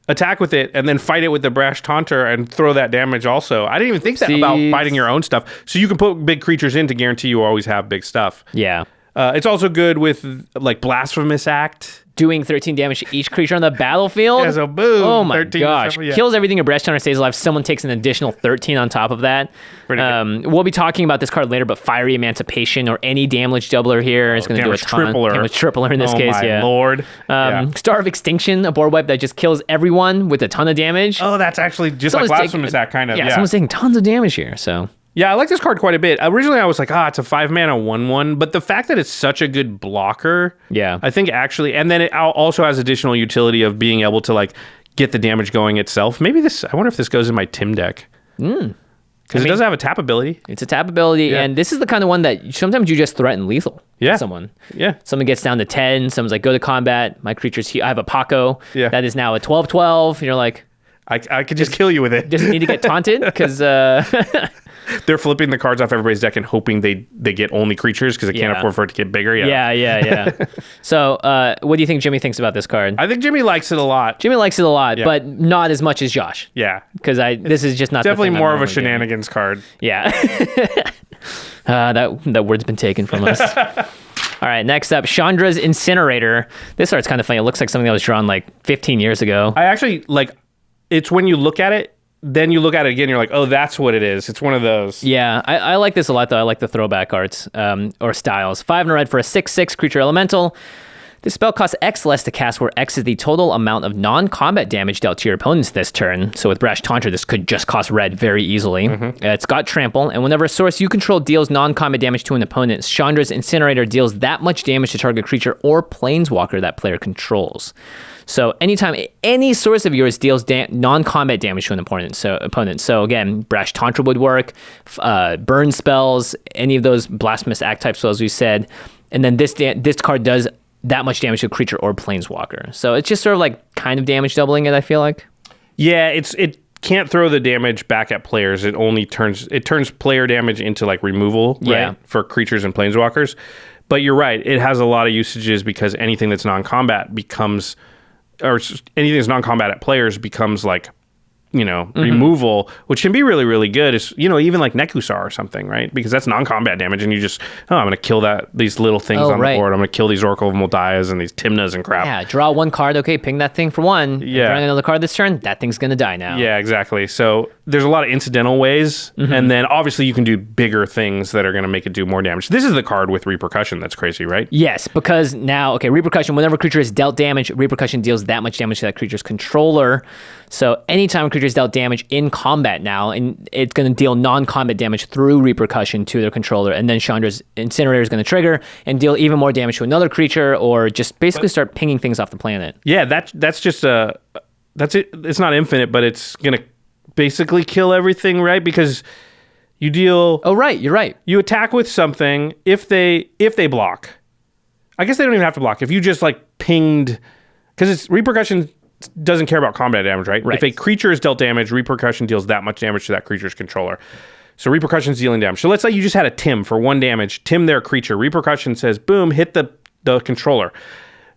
attack with it, and then fight it with the Brash Taunter and throw that damage also. I didn't even think that about fighting your own stuff. So you can put big creatures in to guarantee you always have big stuff. Yeah. It's also good with like Blasphemous Act. Doing 13 damage to each creature on the battlefield. Yeah, so boom. Oh my 13 gosh. yeah. Kills everything your Brash Taunter stays alive. Someone takes an additional 13 on top of that. We'll be talking about this card later, but Fiery Emancipation or any damage doubler here is going to do a ton. Damage tripler in this case, my lord. Star of Extinction, a board wipe that just kills everyone with a ton of damage. Oh, that's actually just like Blasphemous Act, kind of. Yeah, someone's taking tons of damage here, so... Yeah, I like this card quite a bit. Originally, I was like, it's a 5-mana 1/1, but the fact that it's such a good blocker, I think actually, and then it also has additional utility of being able to like get the damage going itself. Maybe I wonder if this goes in my Tim deck. Because it does have a tap ability. It's a tap ability, and this is the kind of one that sometimes you just threaten lethal. Someone. Someone gets down to 10, someone's like, go to combat, my creature's here. I have a Paco that is now a 12/12, and you're like... I could just kill you with it. Doesn't need to get taunted because They're flipping the cards off everybody's deck and hoping they get only creatures because they can't afford for it to get bigger. Yeah. So what do you think Jimmy thinks about this card? I think Jimmy likes it a lot. Jimmy likes it a lot, but not as much as Josh. Yeah. Because this is just not Definitely the thing more I'm of a normally doing. shenanigans card. Yeah. That word's been taken from us. All right, next up, Chandras Incinerator. This art's kind of funny. It looks like something that was drawn like 15 years ago. I actually it's when you look at it, then you look at it again, you're like, oh, that's what it is. It's one of those. Yeah, I like this a lot, though. I like the throwback arts or styles. 5 and a red for a 6/6 creature elemental. This spell costs X less to cast, where X is the total amount of non-combat damage dealt to your opponents this turn. So with Brash Tantra, this could just cost red very easily. It's got trample, and whenever a source you control deals non-combat damage to an opponent, Chandra's Incinerator deals that much damage to target creature or planeswalker that player controls. So anytime any source of yours deals non-combat damage to an opponent. So again, Brash Tantra would work, burn spells, any of those blasphemous act type spells we said, and then this card does that much damage to a creature or planeswalker. So it's just sort of like kind of damage doubling it, I feel like. Yeah, it can't throw the damage back at players. It only turns player damage into like removal, right? For creatures and planeswalkers. But you're right, it has a lot of usages because anything that's non-combat becomes, or anything that's non-combat at players becomes like, removal, which can be really, really good. Is even like Nekusar or something, right? Because that's non-combat damage, and you just, I'm going to kill these little things on the board. I'm going to kill these Oracle of Moldias and these Timnas and crap. Yeah, draw one card. Okay, ping that thing for one. Yeah. Drawing another card this turn, that thing's going to die now. Yeah, exactly. So there's a lot of incidental ways, and then obviously you can do bigger things that are going to make it do more damage. This is the card with Repercussion that's crazy, right? Yes, because now, Repercussion, whenever a creature is dealt damage, Repercussion deals that much damage to that creature's controller. So anytime a creature is dealt damage in combat now, and it's going to deal non-combat damage through Repercussion to their controller, and then Chandra's Incinerator is going to trigger and deal even more damage to another creature, or just basically start pinging things off the planet. Yeah, that's just that's it. It's not infinite, but it's going to basically kill everything, right? Because you deal... Oh, right, you're right. You attack with something if they block. I guess they don't even have to block. If you just like pinged... Because it's Repercussion doesn't care about combat damage, right? If a creature is dealt damage, Repercussion deals that much damage to that creature's controller. So Repercussion's dealing damage. So let's say you just had a Tim for 1 damage. Tim their creature. Repercussion says, boom, hit the controller.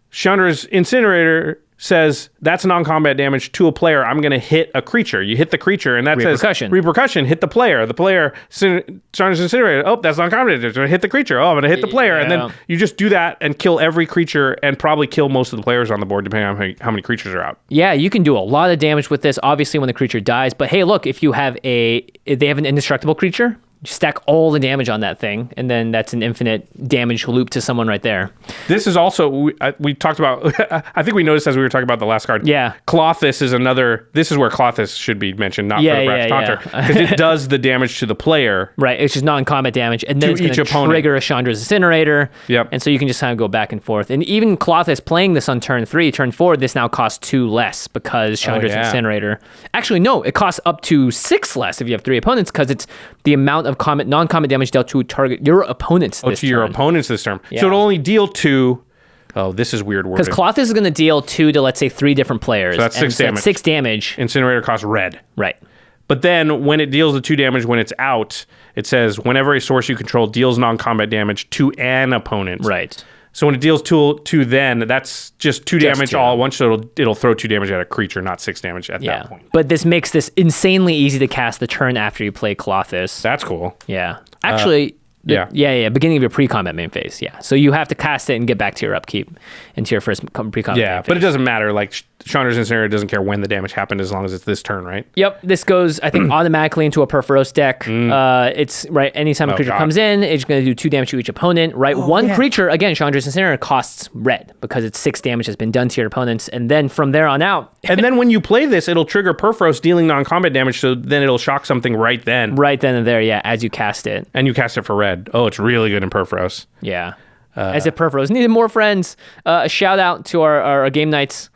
Chandra's Incinerator says, that's non-combat damage to a player. I'm going to hit a creature. You hit the creature, and that says, Repercussion, hit the player. The player, Chandra's Incinerator, oh, that's non-combat damage. Hit the creature. Oh, I'm going to hit the player. And then you just do that and kill every creature and probably kill most of the players on the board, depending on how many creatures are out. Yeah, you can do a lot of damage with this, obviously, when the creature dies. But hey, look, if they have an indestructible creature, stack all the damage on that thing, and then that's an infinite damage loop to someone right there. This is also, we talked about, I think we noticed as we were talking about the last card. Yeah. Klothys is another, this is where Klothys should be mentioned, not for the Brash Tantra, because it does the damage to the player. Right, it's just non-combat damage, and then it's going to trigger a Chandra's Incinerator. Yep. And so you can just kind of go back and forth. And even Klothys playing this on turn 3, turn 4, this now costs 2 less because Chandra's Incinerator. Actually, no, it costs up to 6 less if you have 3 opponents, because it's the amount of non-combat damage dealt to target your opponents this turn. Your opponents this turn. Yeah. So it'll only deal 2. Oh, this is weird wording. Because Klothys is going to deal 2 to, let's say, 3 different players. So that's 6 damage. That's 6 damage. Incinerator costs red. Right. But then when it deals the 2 damage when it's out, it says whenever a source you control deals non-combat damage to an opponent. Right. So when it deals 2 then, that's just 2 damage 2. all at once. So it'll throw 2 damage at a creature, not 6 damage at that point. But this makes this insanely easy to cast the turn after you play Klothys. That's cool. Yeah. Actually, beginning of your pre-combat main phase. Yeah. So you have to cast it and get back to your upkeep into your first pre-combat main phase. But it doesn't matter. Like Chandra's Incinerator doesn't care when the damage happened as long as it's this turn, right? Yep. This goes, I think, automatically into a Perforos deck. It's right. Anytime a creature comes in, it's going to do 2 damage to each opponent. Right. One creature, again, Chandra's Incinerator costs red because it's 6 damage has been done to your opponents, and then from there on out. And then when you play this, it'll trigger Perforos dealing non-combat damage. So then it'll shock something right then. Right then and there. Yeah. As you cast it. And you cast it for red. Oh, it's really good in Perforos. Yeah. As if Perforos needed more friends. A shout out to our game nights.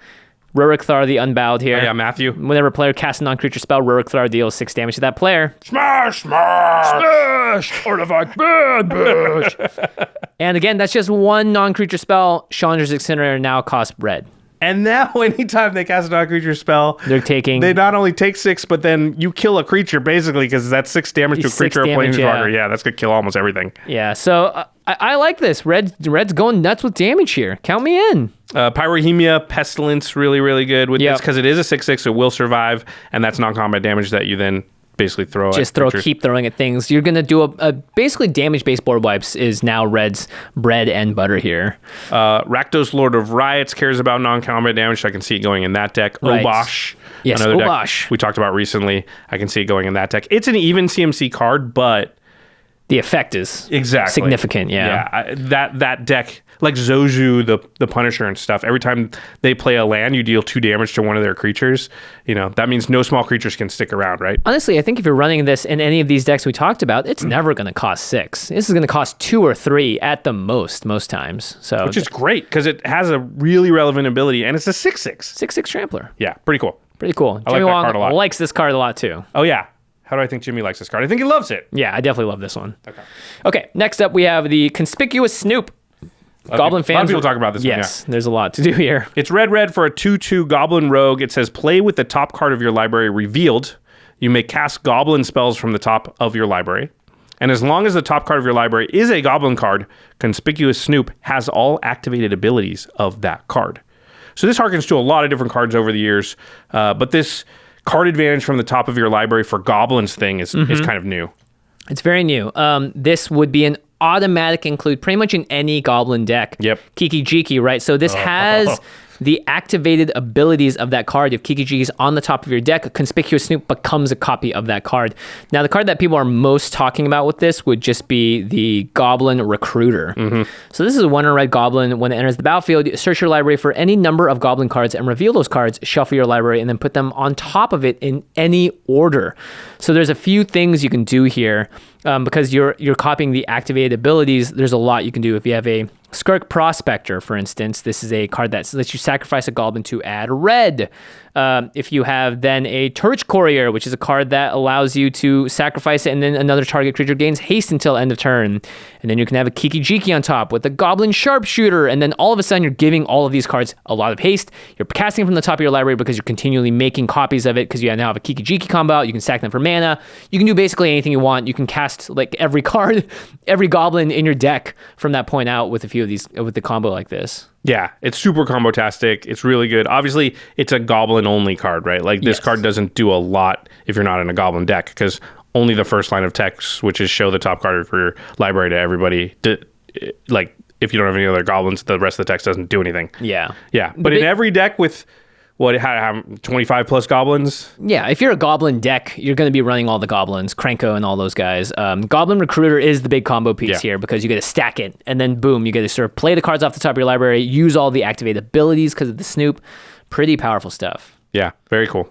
Rurik Thar the Unbowed here. Oh, yeah, Matthew. Whenever a player casts a non-creature spell, Rurik Thar deals 6 damage to that player. Smash! Smash! Artifact bitch! And again, that's just one non-creature spell. Chandra's Incinerator now costs red. And now anytime they cast a non-creature spell, they not only take 6, but then you kill a creature basically because that's 6 damage to a creature or planeswalker. Yeah, that's going to kill almost everything. Yeah, so I like this. Red's going nuts with damage here. Count me in. Pyrohemia, Pestilence, really, really good with this because it is a 6/6, it will survive, and that's non-combat damage that you then basically keep throwing at things. You're gonna do a basically damage-based board wipes is now Red's bread and butter here. Rakdos, Lord of Riots, cares about non-combat damage, so I can see it going in that deck. Right. Obosh, yes, another Obosh. deck we talked about recently. I can see it going in that deck. It's an even CMC card, but the effect is significant. Yeah, that deck, like Zoju, the Punisher and stuff. Every time they play a land, you deal 2 damage to one of their creatures. That means no small creatures can stick around, right? Honestly, I think if you're running this in any of these decks we talked about, it's never going to cost 6. This is going to cost 2 or 3 at the most times. So, which is great because it has a really relevant ability, and it's a 6/6. 6/6 Trampler. Yeah, pretty cool. Pretty cool. I like that card a lot. Likes this card a lot too. Oh yeah. How do I think Jimmy likes this card? I think he loves it. Yeah, I definitely love this one. Okay. Next up, we have the Conspicuous Snoop. Goblin fans. A lot of people talk about this one. Yes, there's a lot to do here. It's red for a 2/2 Goblin Rogue. It says play with the top card of your library revealed. You may cast Goblin spells from the top of your library. And as long as the top card of your library is a Goblin card, Conspicuous Snoop has all activated abilities of that card. So this harkens to a lot of different cards over the years, but this card advantage from the top of your library for Goblins thing is kind of new. It's very new. This would be an automatic include pretty much in any Goblin deck. Yep. Kiki Jiki, right? So this has the activated abilities of that card. If Kiki Jiki is on the top of your deck, a Conspicuous Snoop becomes a copy of that card. Now, the card that people are most talking about with this would just be the Goblin Recruiter. So this is a 1 red Goblin. When it enters the battlefield, search your library for any number of Goblin cards and reveal those cards, shuffle your library, and then put them on top of it in any order. So there's a few things you can do here. Because you're copying the activated abilities, there's a lot you can do. If you have a Skirk Prospector, for instance, this is a card that lets you sacrifice a Goblin to add red. If you have then a Turch Courier, which is a card that allows you to sacrifice it and then another target creature gains haste until end of turn. And then you can have a Kiki Jiki on top with a Goblin Sharpshooter, and then all of a sudden you're giving all of these cards a lot of haste. You're casting from the top of your library because you're continually making copies of it because you now have a Kiki Jiki combo out. You can stack them for mana. You can do basically anything you want. You can cast like every card, every Goblin in your deck from that point out with a few of these, with the combo like this. Yeah, it's super combo-tastic. It's really good. Obviously, it's a Goblin-only card, right? Like, this card doesn't do a lot if you're not in a Goblin deck, because only the first line of text, which is show the top card for your library to everybody, like, if you don't have any other Goblins, the rest of the text doesn't do anything. Yeah. Yeah, but in every deck with... 25 plus Goblins? Yeah, if you're a Goblin deck, you're going to be running all the Goblins, Krenko and all those guys. Goblin Recruiter is the big combo piece here because you get to stack it, and then boom, you get to sort of play the cards off the top of your library, use all the activated abilities because of the Snoop. Pretty powerful stuff. Yeah, very cool.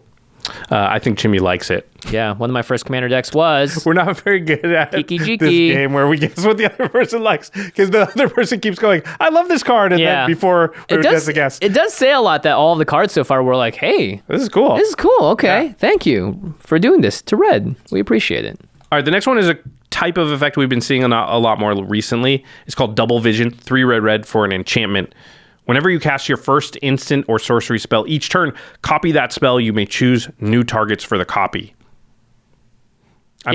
I think Jimmy likes it. Yeah, one of my first commander decks was... We're not very good at Kiki Jiki. this game where we guess what the other person likes because the other person keeps going, I love this card, and then before we guess a guess. It does say a lot that all of the cards so far were like, hey... This is cool. This is cool, okay. Yeah. Thank you for doing this to Red. We appreciate it. All right, the next one is a type of effect we've been seeing a lot more recently. It's called Double Vision, 3 red for an enchantment. Whenever you cast your first instant or sorcery spell each turn, copy that spell. You may choose new targets for the copy. I'm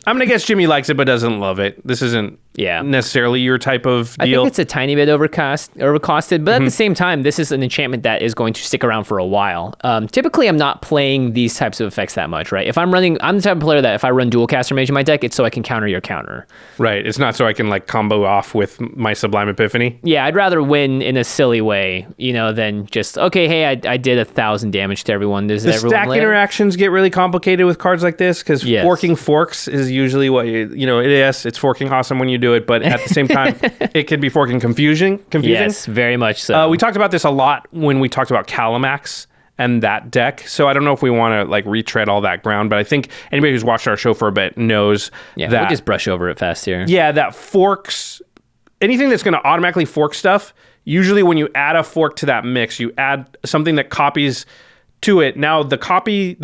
gonna guess Jimmy likes it but doesn't love it. This isn't necessarily your type of deal. I think it's a tiny bit overcosted, but at the same time, this is an enchantment that is going to stick around for a while. Typically, I'm not playing these types of effects that much, right? I'm the type of player that if I run Dual Caster Mage in my deck, it's so I can counter your counter. Right. It's not so I can like combo off with my Sublime Epiphany. Yeah, I'd rather win in a silly way, than just, okay, hey, I did 1,000 damage to everyone. Does the everyone stack live? Interactions get really complicated with cards like this because forking forks is usually what it's forking awesome when you do it, but at the same time, it can be forking confusing. Yes, very much so. We talked about this a lot when we talked about Calamax and that deck, so I don't know if we want to retread all that ground, but I think anybody who's watched our show for a bit knows that we'll just brush over it fast here. Yeah, that forks anything that's going to automatically fork stuff. Usually, when you add a fork to that mix, you add something that copies to it. Now the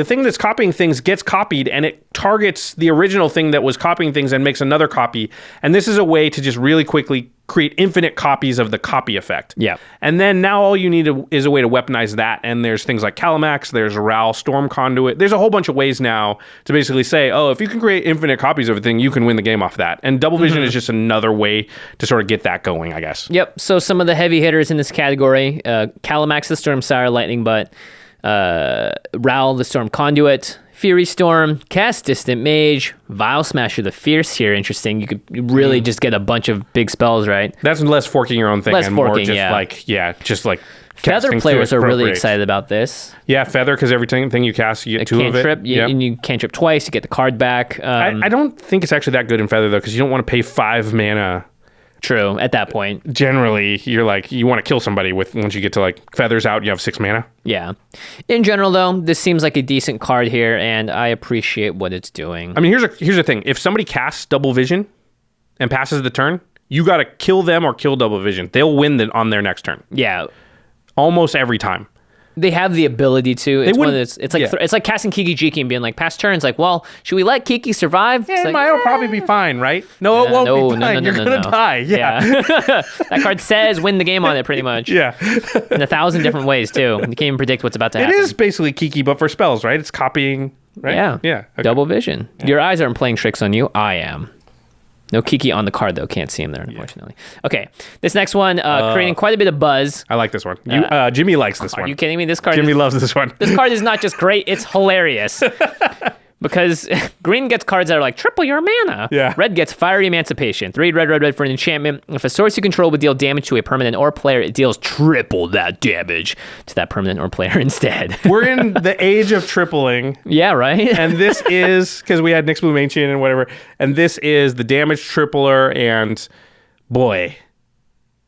thing that's copying things gets copied and it targets the original thing that was copying things and makes another copy. And this is a way to just really quickly create infinite copies of the copy effect. Yeah. And then now all you need is a way to weaponize that. And there's things like Calamax, there's Ral, Storm Conduit. There's a whole bunch of ways now to basically say, oh, if you can create infinite copies of a thing, you can win the game off that. And Double Vision is just another way to sort of get that going, I guess. Yep. So some of the heavy hitters in this category, Calamax the Storm Sire, Lightning Butt, Ral the Storm Conduit, Fury Storm, Cast Distant Mage, Vile Smasher the Fierce here. Interesting. You could really just get a bunch of big spells, right? That's less forking your own thing and more just just like Feather players are really excited about this. Yeah, Feather, because everything you cast, you get two of it. And you cantrip twice, you get the card back. I don't think it's actually that good in Feather, though, because you don't want to pay 5 mana. True, at that point. Generally, you're like, you want to kill somebody once you get to like Feathers out, you have 6 mana. Yeah. In general, though, this seems like a decent card here, and I appreciate what it's doing. I mean, here's the thing. If somebody casts Double Vision and passes the turn, you got to kill them or kill Double Vision. They'll win on their next turn. Yeah. Almost every time. They have the ability to. It's like casting Kiki Jiki and being like, past turns, like, well, should we let Kiki survive? Yeah, like, it'll probably be fine, right? No, it won't be fine. You're going to die. Yeah. That card says win the game on it, pretty much. Yeah. In 1,000 different ways, too. You can't even predict what's about to happen. It is basically Kiki, but for spells, right? It's copying, right? Yeah. Yeah. Okay. Double Vision. Yeah. Your eyes aren't playing tricks on you. I am. No Kiki on the card, though. Can't see him there, unfortunately. Yeah. Okay. This next one, creating quite a bit of buzz. I like this one. Jimmy likes this one. Are you kidding me? This card Jimmy loves this one. This card is not just great, it's hilarious. Because green gets cards that are like triple your mana. Yeah. Red gets Fiery Emancipation. 3 red for an enchantment. If a source you control would deal damage to a permanent or player, it deals triple that damage to that permanent or player instead. We're in the age of tripling. Yeah, right? And this is, because we had Nyx Bloom Ancient and whatever, and this is the damage tripler, and boy,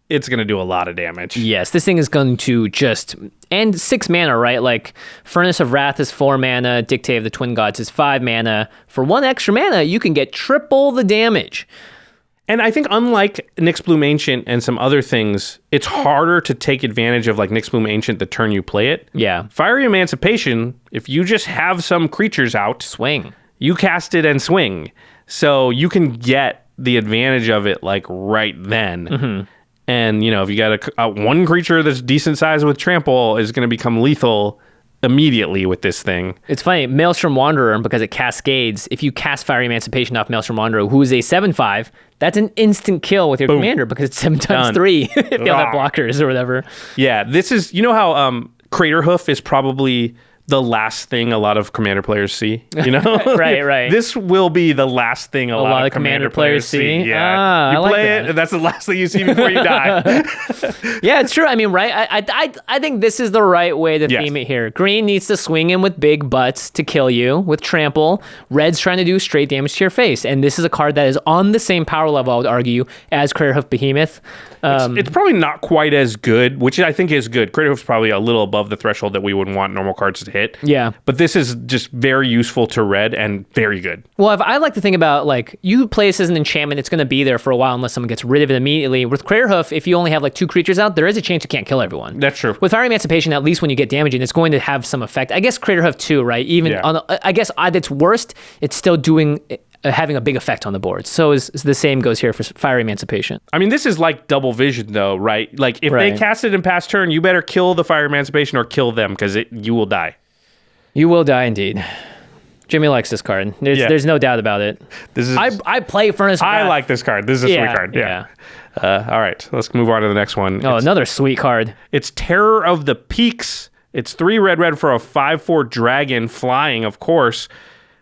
it's going to do a lot of damage. Yes, this thing is going to just... And 6 mana, right? Like, Furnace of Wrath is 4 mana, Dictate of the Twin Gods is 5 mana. For 1 extra mana, you can get triple the damage. And I think unlike Nyx Bloom Ancient and some other things, it's harder to take advantage of like Nyx Bloom Ancient the turn you play it. Yeah. Fiery Emancipation, if you just have some creatures out... Swing. You cast it and swing. So you can get the advantage of it like right then. Mm-hmm. And, you know, if you got one creature that's decent size with trample is going to become lethal immediately with this thing. It's funny, Maelstrom Wanderer, because it cascades, if you cast Fiery Emancipation off Maelstrom Wanderer, who is a 7/5, that's an instant kill with your commander because it's 7 times 3 if you have blockers or whatever. Yeah, this is, you know how Crater Hoof is probably the last thing a lot of commander players see, you know? right. This will be the last thing a lot of commander players see. Yeah. You play it, and that's the last thing you see before you die. Yeah, it's true. I mean, right? I think this is the right way to theme it here. Green needs to swing in with big butts to kill you with trample. Red's trying to do straight damage to your face. And this is a card that is on the same power level, I would argue, as Crater Hoof Behemoth. It's probably not quite as good, which I think is good. Crater Hoof's probably a little above the threshold that we would want normal cards to hit. Yeah. But this is just very useful to red and very good. Well, if I like to think about, like, you play this as an enchantment, it's going to be there for a while unless someone gets rid of it immediately. With Crater Hoof, if you only have, like, 2 creatures out, there is a chance you can't kill everyone. That's true. With Fiery Emancipation, at least when you get damaging, it's going to have some effect. I guess Crater Hoof too, right? Even on, I guess at its worst, it's still doing... having a big effect on the board. So is the same goes here for Fiery Emancipation. I mean, this is like Double Vision, though, right? Like, if they cast it in past turn, you better kill the Fiery Emancipation or kill them, because you will die. You will die, indeed. Jimmy likes this card. There's no doubt about it. This is I play Furnace of Wrath. I like this card. This is a sweet card. Yeah. All right, let's move on to the next one. Oh, another sweet card. It's Terror of the Peaks. It's 3 red for a 5/4 dragon, flying, of course,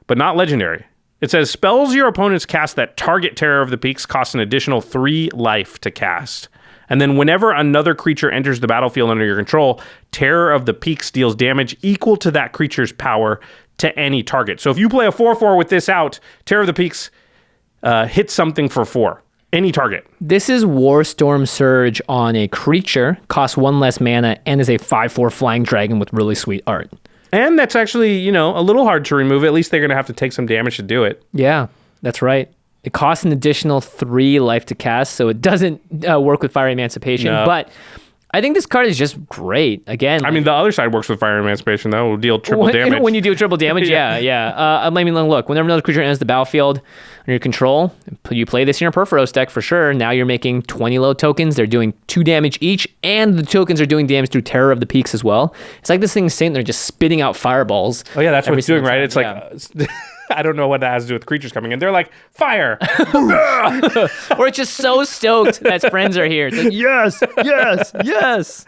but not legendary. It says, spells your opponents cast that target Terror of the Peaks cost an additional 3 life to cast. And then whenever another creature enters the battlefield under your control, Terror of the Peaks deals damage equal to that creature's power to any target. So if you play a 4/4 with this out, Terror of the Peaks hits something for 4. Any target. This is Warstorm Surge on a creature, costs 1 less mana, and is a 5/4 flying dragon with really sweet art. And that's actually, you know, a little hard to remove. At least they're going to have to take some damage to do it. Yeah, that's right. It costs an additional 3 life to cast, so it doesn't work with Fiery Emancipation. No. But I think this card is just great. Again, I mean, the other side works with Fire Emancipation, though. Will deal triple damage. When you deal triple damage, yeah. I mean, look, whenever another creature enters the battlefield under your control, you play this in your Perforos deck for sure. Now you're making 20 low tokens. They're doing 2 damage each, and the tokens are doing damage through Terror of the Peaks as well. It's like this thing's sitting there just spitting out fireballs. Oh, yeah, that's what it's doing, right? It's like... I don't know what that has to do with creatures coming in. They're like, fire! Or it's just so stoked that its friends are here. It's like, yes.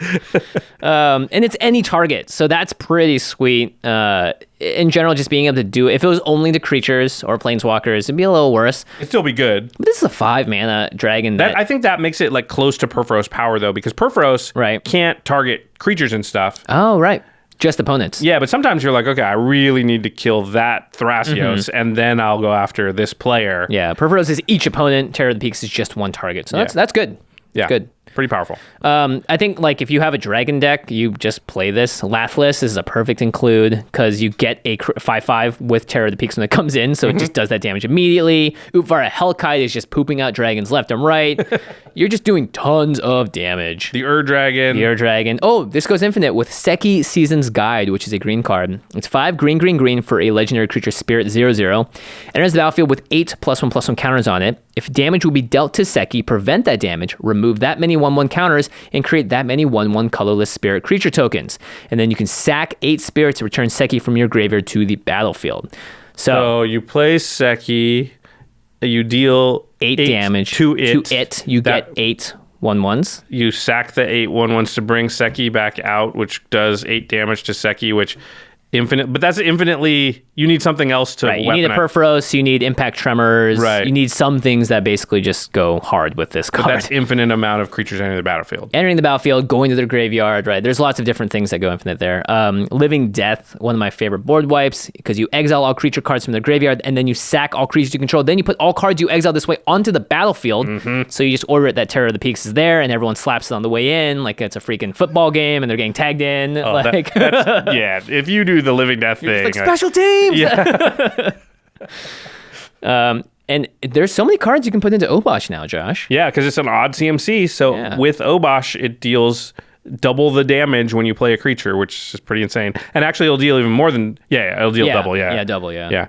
And it's any target, so that's pretty sweet. In general, just being able to do it. If it was only the creatures or planeswalkers, it'd be a little worse. It'd still be good. But this is a 5 mana dragon. I think that makes it like close to Perforos power, though, because Perforos can't target creatures and stuff. Oh, right. Just opponents. Yeah, but sometimes you're like, okay, I really need to kill that Thrasios, and then I'll go after this player. Yeah, Perforos is each opponent. Terror of the Peaks is just one target. So that's good. Yeah, good. Pretty powerful. I think like if you have a dragon deck, you just play this. Lathlis is a perfect include because you get a 5/5 with Terror of the Peaks when it comes in, so it just does that damage immediately. Utvara Hellkite is just pooping out dragons left and right. You're just doing tons of damage. The Ur-Dragon. Oh, this goes infinite with Seki Season's Guide, which is a green card. It's 5 green for a legendary creature Spirit 0/0. Enters the battlefield with 8 +1/+1 counters on it. If damage will be dealt to Seki, prevent that damage, remove that many 1/1 counters, and create that many 1/1 colorless spirit creature tokens. And then you can sack 8 spirits to return Seki from your graveyard to the battlefield. So you play Seki, you deal 8 damage to it. You get 8 1/1s. You sack the 8 1/1s to bring Seki back out, which does 8 damage to Seki, which infinite, but that's infinitely, you need something else to You need a Perforos, you need Impact Tremors, you need some things that basically just go hard with this card. But that's infinite amount of creatures entering the battlefield. Entering the battlefield, going to their graveyard, right? There's lots of different things that go infinite there. Living Death, one of my favorite board wipes, because you exile all creature cards from their graveyard, and then you sack all creatures you control. Then you put all cards you exile this way onto the battlefield. So you just order it that Terror of the Peaks is there, and everyone slaps it on the way in, like it's a freaking football game, and they're getting tagged in. Yeah, if you do the Living Death thing. Like special teams! Yeah. And there's so many cards you can put into Obosh now, Josh. Yeah, because it's an odd CMC. So with Obosh, it deals double the damage when you play a creature, which is pretty insane. And actually, it'll deal even more than... it'll deal double, Yeah, double, yeah.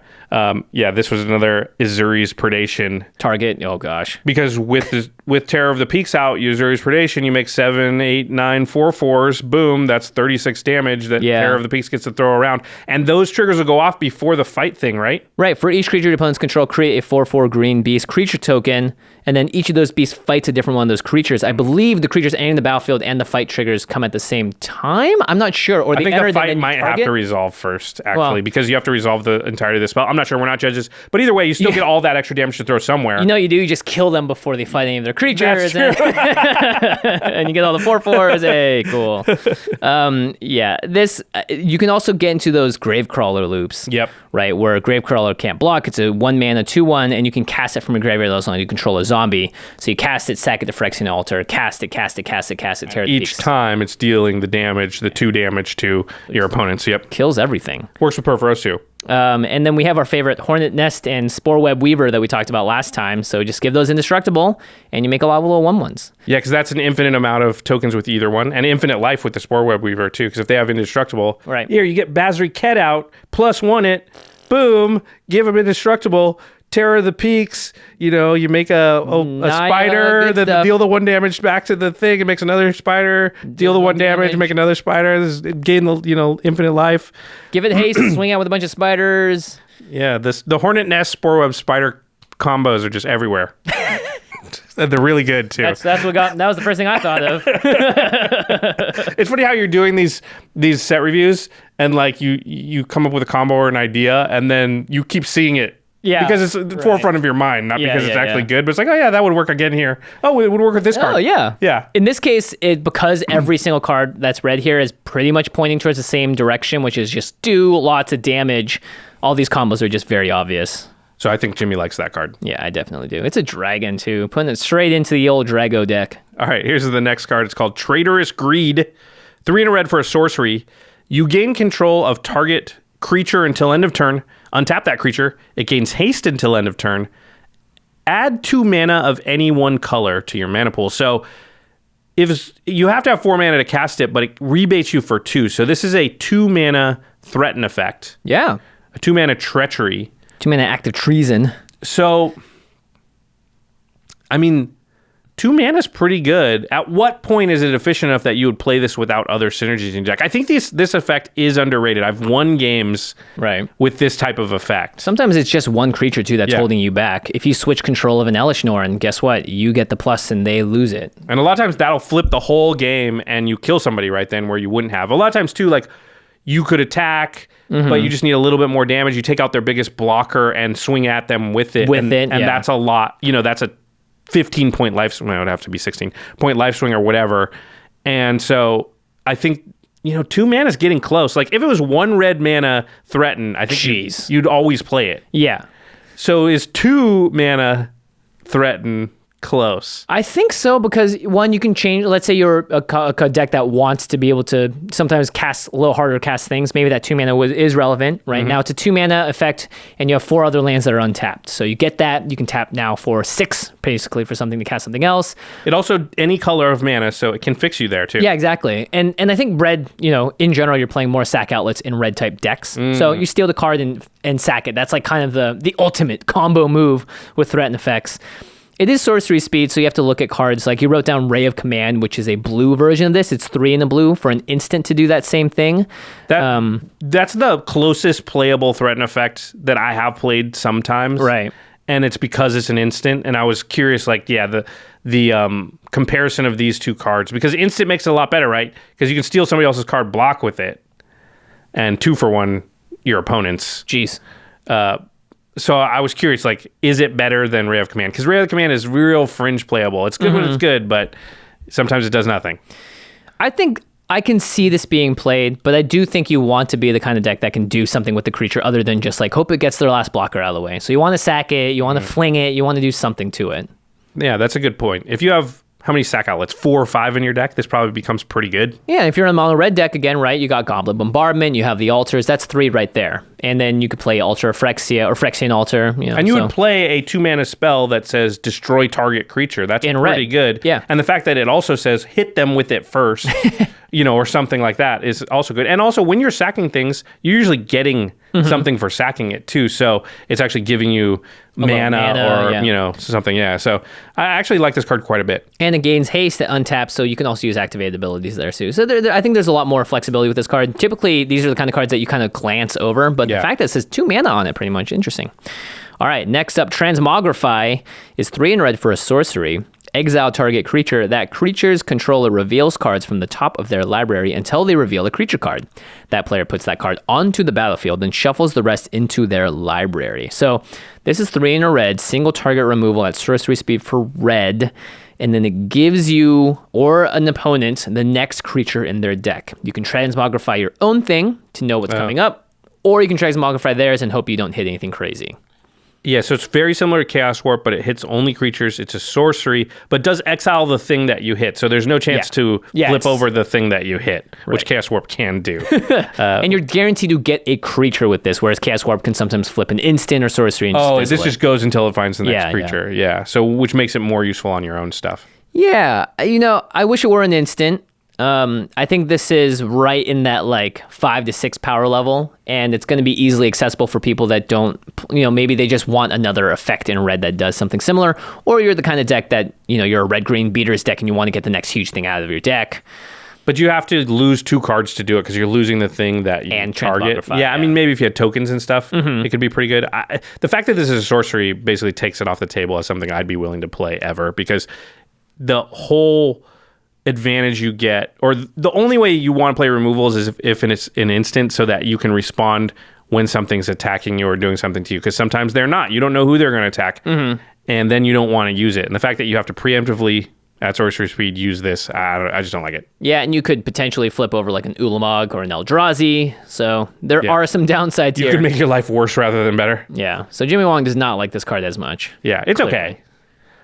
This was another Azuri's Predation. Target, oh gosh. Because with Terror of the Peaks out, Azuri's Predation, you make 7, 8, 9, 4/4s. Boom, that's 36 damage that Terror of the Peaks gets to throw around. And those triggers will go off before the fight thing, right? Right, for each creature your opponents control, create a 4/4 green beast creature token, and then each of those beasts fights a different one of those creatures. I believe the creatures entering the battlefield and the fight triggers come at the same time. I'm not sure. Or I think the fight might have to resolve first, actually, because you have to resolve the entirety of the spell. I'm not sure. We're not judges. But either way, you still get all that extra damage to throw somewhere. You know you do. You just kill them before they fight any of their creatures. And you get all the 4/4s. Hey, cool. This you can also get into those Gravecrawler loops. Yep. Right, where Gravecrawler can't block. It's a 1 mana 2/1, and you can cast it from your graveyard as long as you control a zombie. So you cast it, sack it to Phyrexian Altar, cast it, Terror of the Each Peaks. time it's dealing the damage, the 2 damage to your opponents. Yep. Kills everything. Works with Perforos too. And then we have our favorite Hornet Nest and Sporeweb Weaver that we talked about last time. So just give those indestructible, and you make a lot of little 1/1s. Yeah, because that's an infinite amount of tokens with either one, and infinite life with the Sporeweb Weaver too. Because if they have indestructible, here you get Basri Ket out, +1 it, boom, give them indestructible. Terror of the Peaks, you make a spider that deal the 1 damage back to the thing. It makes another spider, deal the 1 damage, make another spider, gain the infinite life. Give it haste, swing out with a bunch of spiders. Yeah, the Hornet Nest Sporeweb Spider combos are just everywhere. They're really good too. That was the first thing I thought of. It's funny how you're doing these set reviews, and like you come up with a combo or an idea, and then you keep seeing it. Yeah, because it's the forefront of your mind, not because it's actually good, but it's like, oh yeah, that would work again here. Oh, it would work with this card. Oh yeah. Yeah. In this case, because every single card that's read here is pretty much pointing towards the same direction, which is just do lots of damage, all these combos are just very obvious. So I think Jimmy likes that card. Yeah, I definitely do. It's a dragon too, putting it straight into the old Drago deck. All right, here's the next card. It's called Traitorous Greed. 3 and a red for a sorcery. You gain control of target creature until end of turn. Untap that creature. It gains haste until end of turn. Add 2 mana of any one color to your mana pool. So you have to have 4 mana to cast it, but it rebates you for 2. So this is a 2 mana threaten effect. Yeah. A 2 mana treachery. 2 mana act of treason. So, I mean, 2 mana is pretty good. At what point is it efficient enough that you would play this without other synergies in your deck? I think this effect is underrated. I've won games with this type of effect. Sometimes it's just one creature, too, that's holding you back. If you switch control of an Elish Norn, guess what? You get the plus and they lose it. And a lot of times that'll flip the whole game and you kill somebody right then where you wouldn't have. A lot of times, too, like, you could attack, but you just need a little bit more damage. You take out their biggest blocker and swing at them with it. And that's a lot. You know, that's a 15-point life swing. It would have to be 16-point life swing or whatever. And so I think, 2 mana is getting close. Like, if it was 1 red mana threaten, I think you'd always play it. Yeah. So is 2 mana threaten close? I think so, because one, you can change. Let's say you're a deck that wants to be able to sometimes cast a little harder cast things. Maybe that 2 mana is relevant. Right now, it's a 2 mana effect, and you have 4 other lands that are untapped. So you get that. You can tap now for 6, basically, for something to cast something else. It also any color of mana, so it can fix you there too. Yeah, exactly. And I think red, in general, you're playing more sack outlets in red type decks. So you steal the card and sack it. That's like kind of the ultimate combo move with threat and effects. It is sorcery speed, so you have to look at cards. Like you wrote down Ray of Command, which is a blue version of this. It's 3 in the blue for an instant to do that same thing. That's the closest playable threat and effect that I have played sometimes. Right. And it's because it's an instant. And I was curious, the comparison of these two cards. Because instant makes it a lot better, right? Because you can steal somebody else's card, block with it. And 2 for 1, your opponent's. Jeez. So I was curious, is it better than Ray of Command? Because Ray of Command is real fringe playable. It's good when it's good, but sometimes it does nothing. I think I can see this being played, but I do think you want to be the kind of deck that can do something with the creature other than just hope it gets their last blocker out of the way. So you want to sack it, you want to fling it, you want to do something to it. Yeah, that's a good point. If you have, how many sack outlets? 4 or 5 in your deck? This probably becomes pretty good. Yeah, if you're in a mono red deck, again, right, you got Goblet Bombardment, you have the altars, that's 3 right there. And then you could play Ultra Phyrexia or Phyrexian Altar. And you would play a 2 mana spell that says destroy target creature. That's pretty good. Yeah. And the fact that it also says hit them with it first, or something like that is also good. And also when you're sacking things, you're usually getting something for sacking it too. So it's actually giving you mana or something. Yeah. So I actually like this card quite a bit. And it gains haste at untap, so you can also use activated abilities there too. So I think there's a lot more flexibility with this card. Typically, these are the kind of cards that you kind of glance over, but the fact that it says 2 mana on it, pretty much interesting. All right, next up, Transmogrify is 3 in red for a sorcery. Exile target creature. That creature's controller reveals cards from the top of their library until they reveal a creature card. That player puts that card onto the battlefield and shuffles the rest into their library. So this is 3 in a red, single target removal at sorcery speed for red, and then it gives you or an opponent the next creature in their deck. You can Transmogrify your own thing to know what's coming up, or you can Transmogrify theirs and hope you don't hit anything crazy. Yeah, so it's very similar to Chaos Warp, but it hits only creatures. It's a sorcery, but does exile the thing that you hit. So there's no chance to flip over the thing that you hit, which Chaos Warp can do. And you're guaranteed to get a creature with this, whereas Chaos Warp can sometimes flip an instant or sorcery. And this just goes until it finds the next creature. Yeah, so which makes it more useful on your own stuff. Yeah, I wish it were an instant. I think this is right in that 5 to 6 power level, and it's going to be easily accessible for people that don't, maybe they just want another effect in red that does something similar, or you're the kind of deck that, you're a red-green beaters deck and you want to get the next huge thing out of your deck. But you have to lose 2 cards to do it because you're losing the thing that you target. Yeah, I mean, maybe if you had tokens and stuff, it could be pretty good. The fact that this is a sorcery basically takes it off the table as something I'd be willing to play ever, because the whole advantage you get, or the only way you want to play removals is if it's an instant, so that you can respond when something's attacking you or doing something to you, because sometimes they're not. You don't know who they're going to attack, and then you don't want to use it. And the fact that you have to preemptively at sorcery speed use this, I just don't like it. Yeah, and you could potentially flip over an Ulamog or an Eldrazi, so there are some downsides here. You could make your life worse rather than better. Yeah, so Jimmy Wong does not like this card as much. Yeah, it's okay.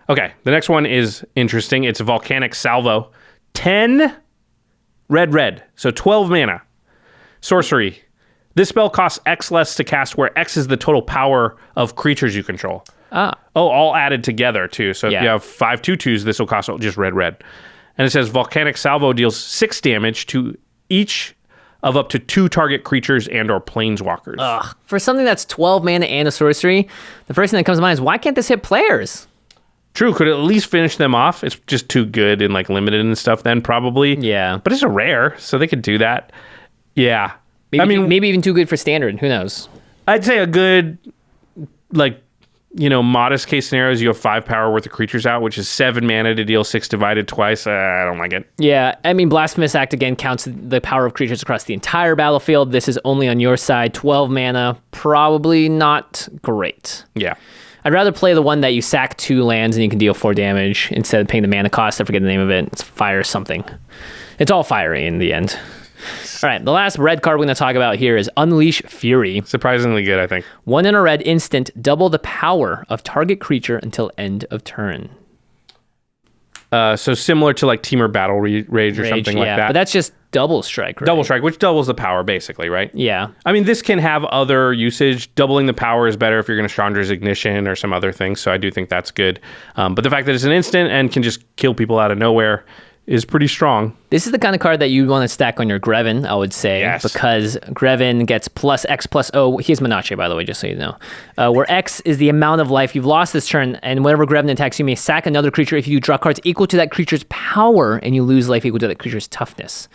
Okay, the next one is interesting. It's Volcanic Salvo. 10 red, so 12 mana. Sorcery. This spell costs X less to cast, where X is the total power of creatures you control. All added together, too. So if you have 5 2/2s, this will cost just red. And it says Volcanic Salvo deals 6 damage to each of up to 2 target creatures and or planeswalkers. Ugh. For something that's 12 mana and a sorcery, the first thing that comes to mind is why can't this hit players? True, could at least finish them off. It's just too good and like limited and stuff then probably. Yeah. But it's a rare, so they could do that. Yeah. Maybe even too good for standard. Who knows? I'd say a good, like, modest case scenario is you have 5 power worth of creatures out, which is 7 mana to deal 6 divided twice. I don't like it. Yeah, Blasphemous Act again counts the power of creatures across the entire battlefield. This is only on your side. 12 mana, probably not great. Yeah. I'd rather play the one that you sack 2 lands and you can deal 4 damage instead of paying the mana cost. I forget the name of it. It's fire something. It's all fiery in the end. All right, the last red card we're going to talk about here is Unleash Fury. Surprisingly good, I think. 1 in a red instant, double the power of target creature until end of turn. So similar to like Temur Battle Rage or something like that. But that's just double strike, right? Double strike, which doubles the power basically, right? Yeah. I mean, this can have other usage. Doubling the power is better if you're going to Chandra's Ignition or some other things, so I do think that's good. But the fact that it's an instant and can just kill people out of nowhere is pretty strong. This is the kind of card that you want to stack on your Greven, I would say, because Greven gets plus X plus O. He has Menashe, by the way, just so you know. Where X is the amount of life you've lost this turn, and whenever Greven attacks, you may sack another creature if you draw cards equal to that creature's power, and you lose life equal to that creature's toughness.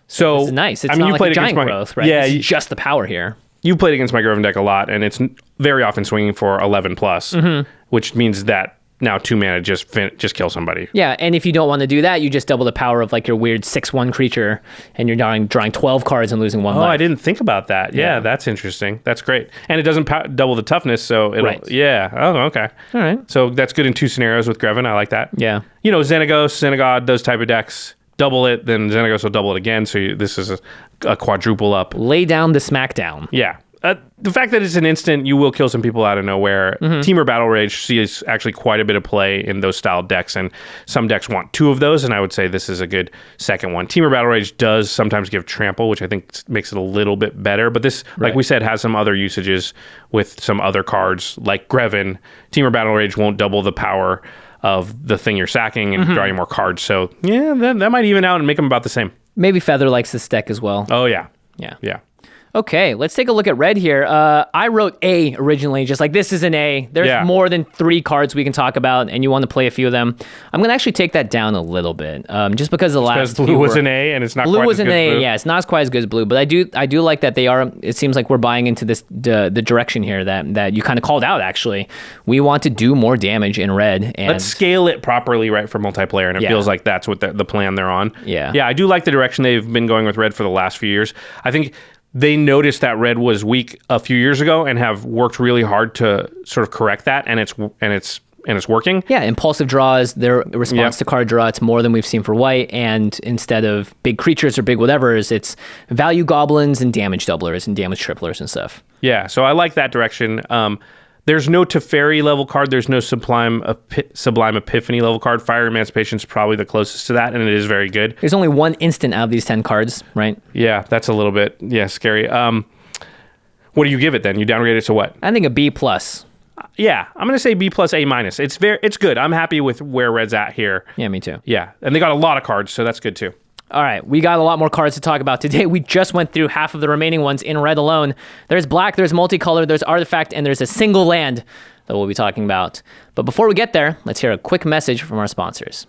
So it's nice. It's not like a giant growth, right? Yeah, it's just the power here. You played against my Greven deck a lot, and it's very often swinging for 11 plus, which means that now 2 mana just kill somebody. Yeah, and if you don't want to do that, you just double the power of like your weird 6/1 creature, and you're drawing 12 cards and losing 1 life. Oh, I didn't think about that. Yeah, that's interesting. That's great. And it doesn't double the toughness, so it'll... Right. Yeah. Oh, okay. All right. So that's good in 2 scenarios with Greven. I like that. Yeah. Xenagos, Synagod, those type of decks, double it, then Xenagos will double it again, so this is a quadruple up. Lay down the smackdown. Yeah. The fact that it's an instant, you will kill some people out of nowhere. Temur Battle Rage sees actually quite a bit of play in those style decks, and some decks want 2 of those, and I would say this is a good second one. Temur Battle Rage does sometimes give trample, which I think makes it a little bit better, but this, like we said, has some other usages with some other cards, like Greven. Temur Battle Rage won't double the power of the thing you're sacking and draw you more cards, so yeah, that might even out and make them about the same. Maybe Feather likes this deck as well. Oh, yeah. Yeah. Yeah. Okay, let's take a look at red here. I wrote A originally, just like this is an A. There's more than 3 cards we can talk about, and you want to play a few of them. I'm going to actually take that down a little bit, just because the last blue was an A, and it's not blue quite was as an good A. as blue. Yeah, it's not quite as good as blue, but I do like that they are. It seems like we're buying into this the direction here that you kind of called out. Actually, we want to do more damage in red, and let's scale it properly, right, for multiplayer, and it feels like that's what the plan they're on. Yeah, I do like the direction they've been going with red for the last few years. I think they noticed that red was weak a few years ago and have worked really hard to sort of correct that, and it's working. Yeah, impulsive draws, their response to card draw, it's more than we've seen for white, and instead of big creatures or big whatevers, it's value goblins and damage doublers and damage triplers and stuff. Yeah, so I like that direction. There's no Teferi level card. There's no Sublime Epiphany level card. Fire Emancipation is probably the closest to that, and it is very good. There's only 1 instant out of these 10 cards, right? Yeah, that's a little bit scary. What do you give it then? You downgrade it to what? I think a B plus. Yeah, I'm gonna say B plus A minus. It's good. I'm happy with where red's at here. Yeah, me too. Yeah, and they got a lot of cards, so that's good too. All right, we got a lot more cards to talk about today. We just went through half of the remaining ones in red alone. There's black, there's multicolored, there's artifact, and there's a single land that we'll be talking about. But before we get there, let's hear a quick message from our sponsors.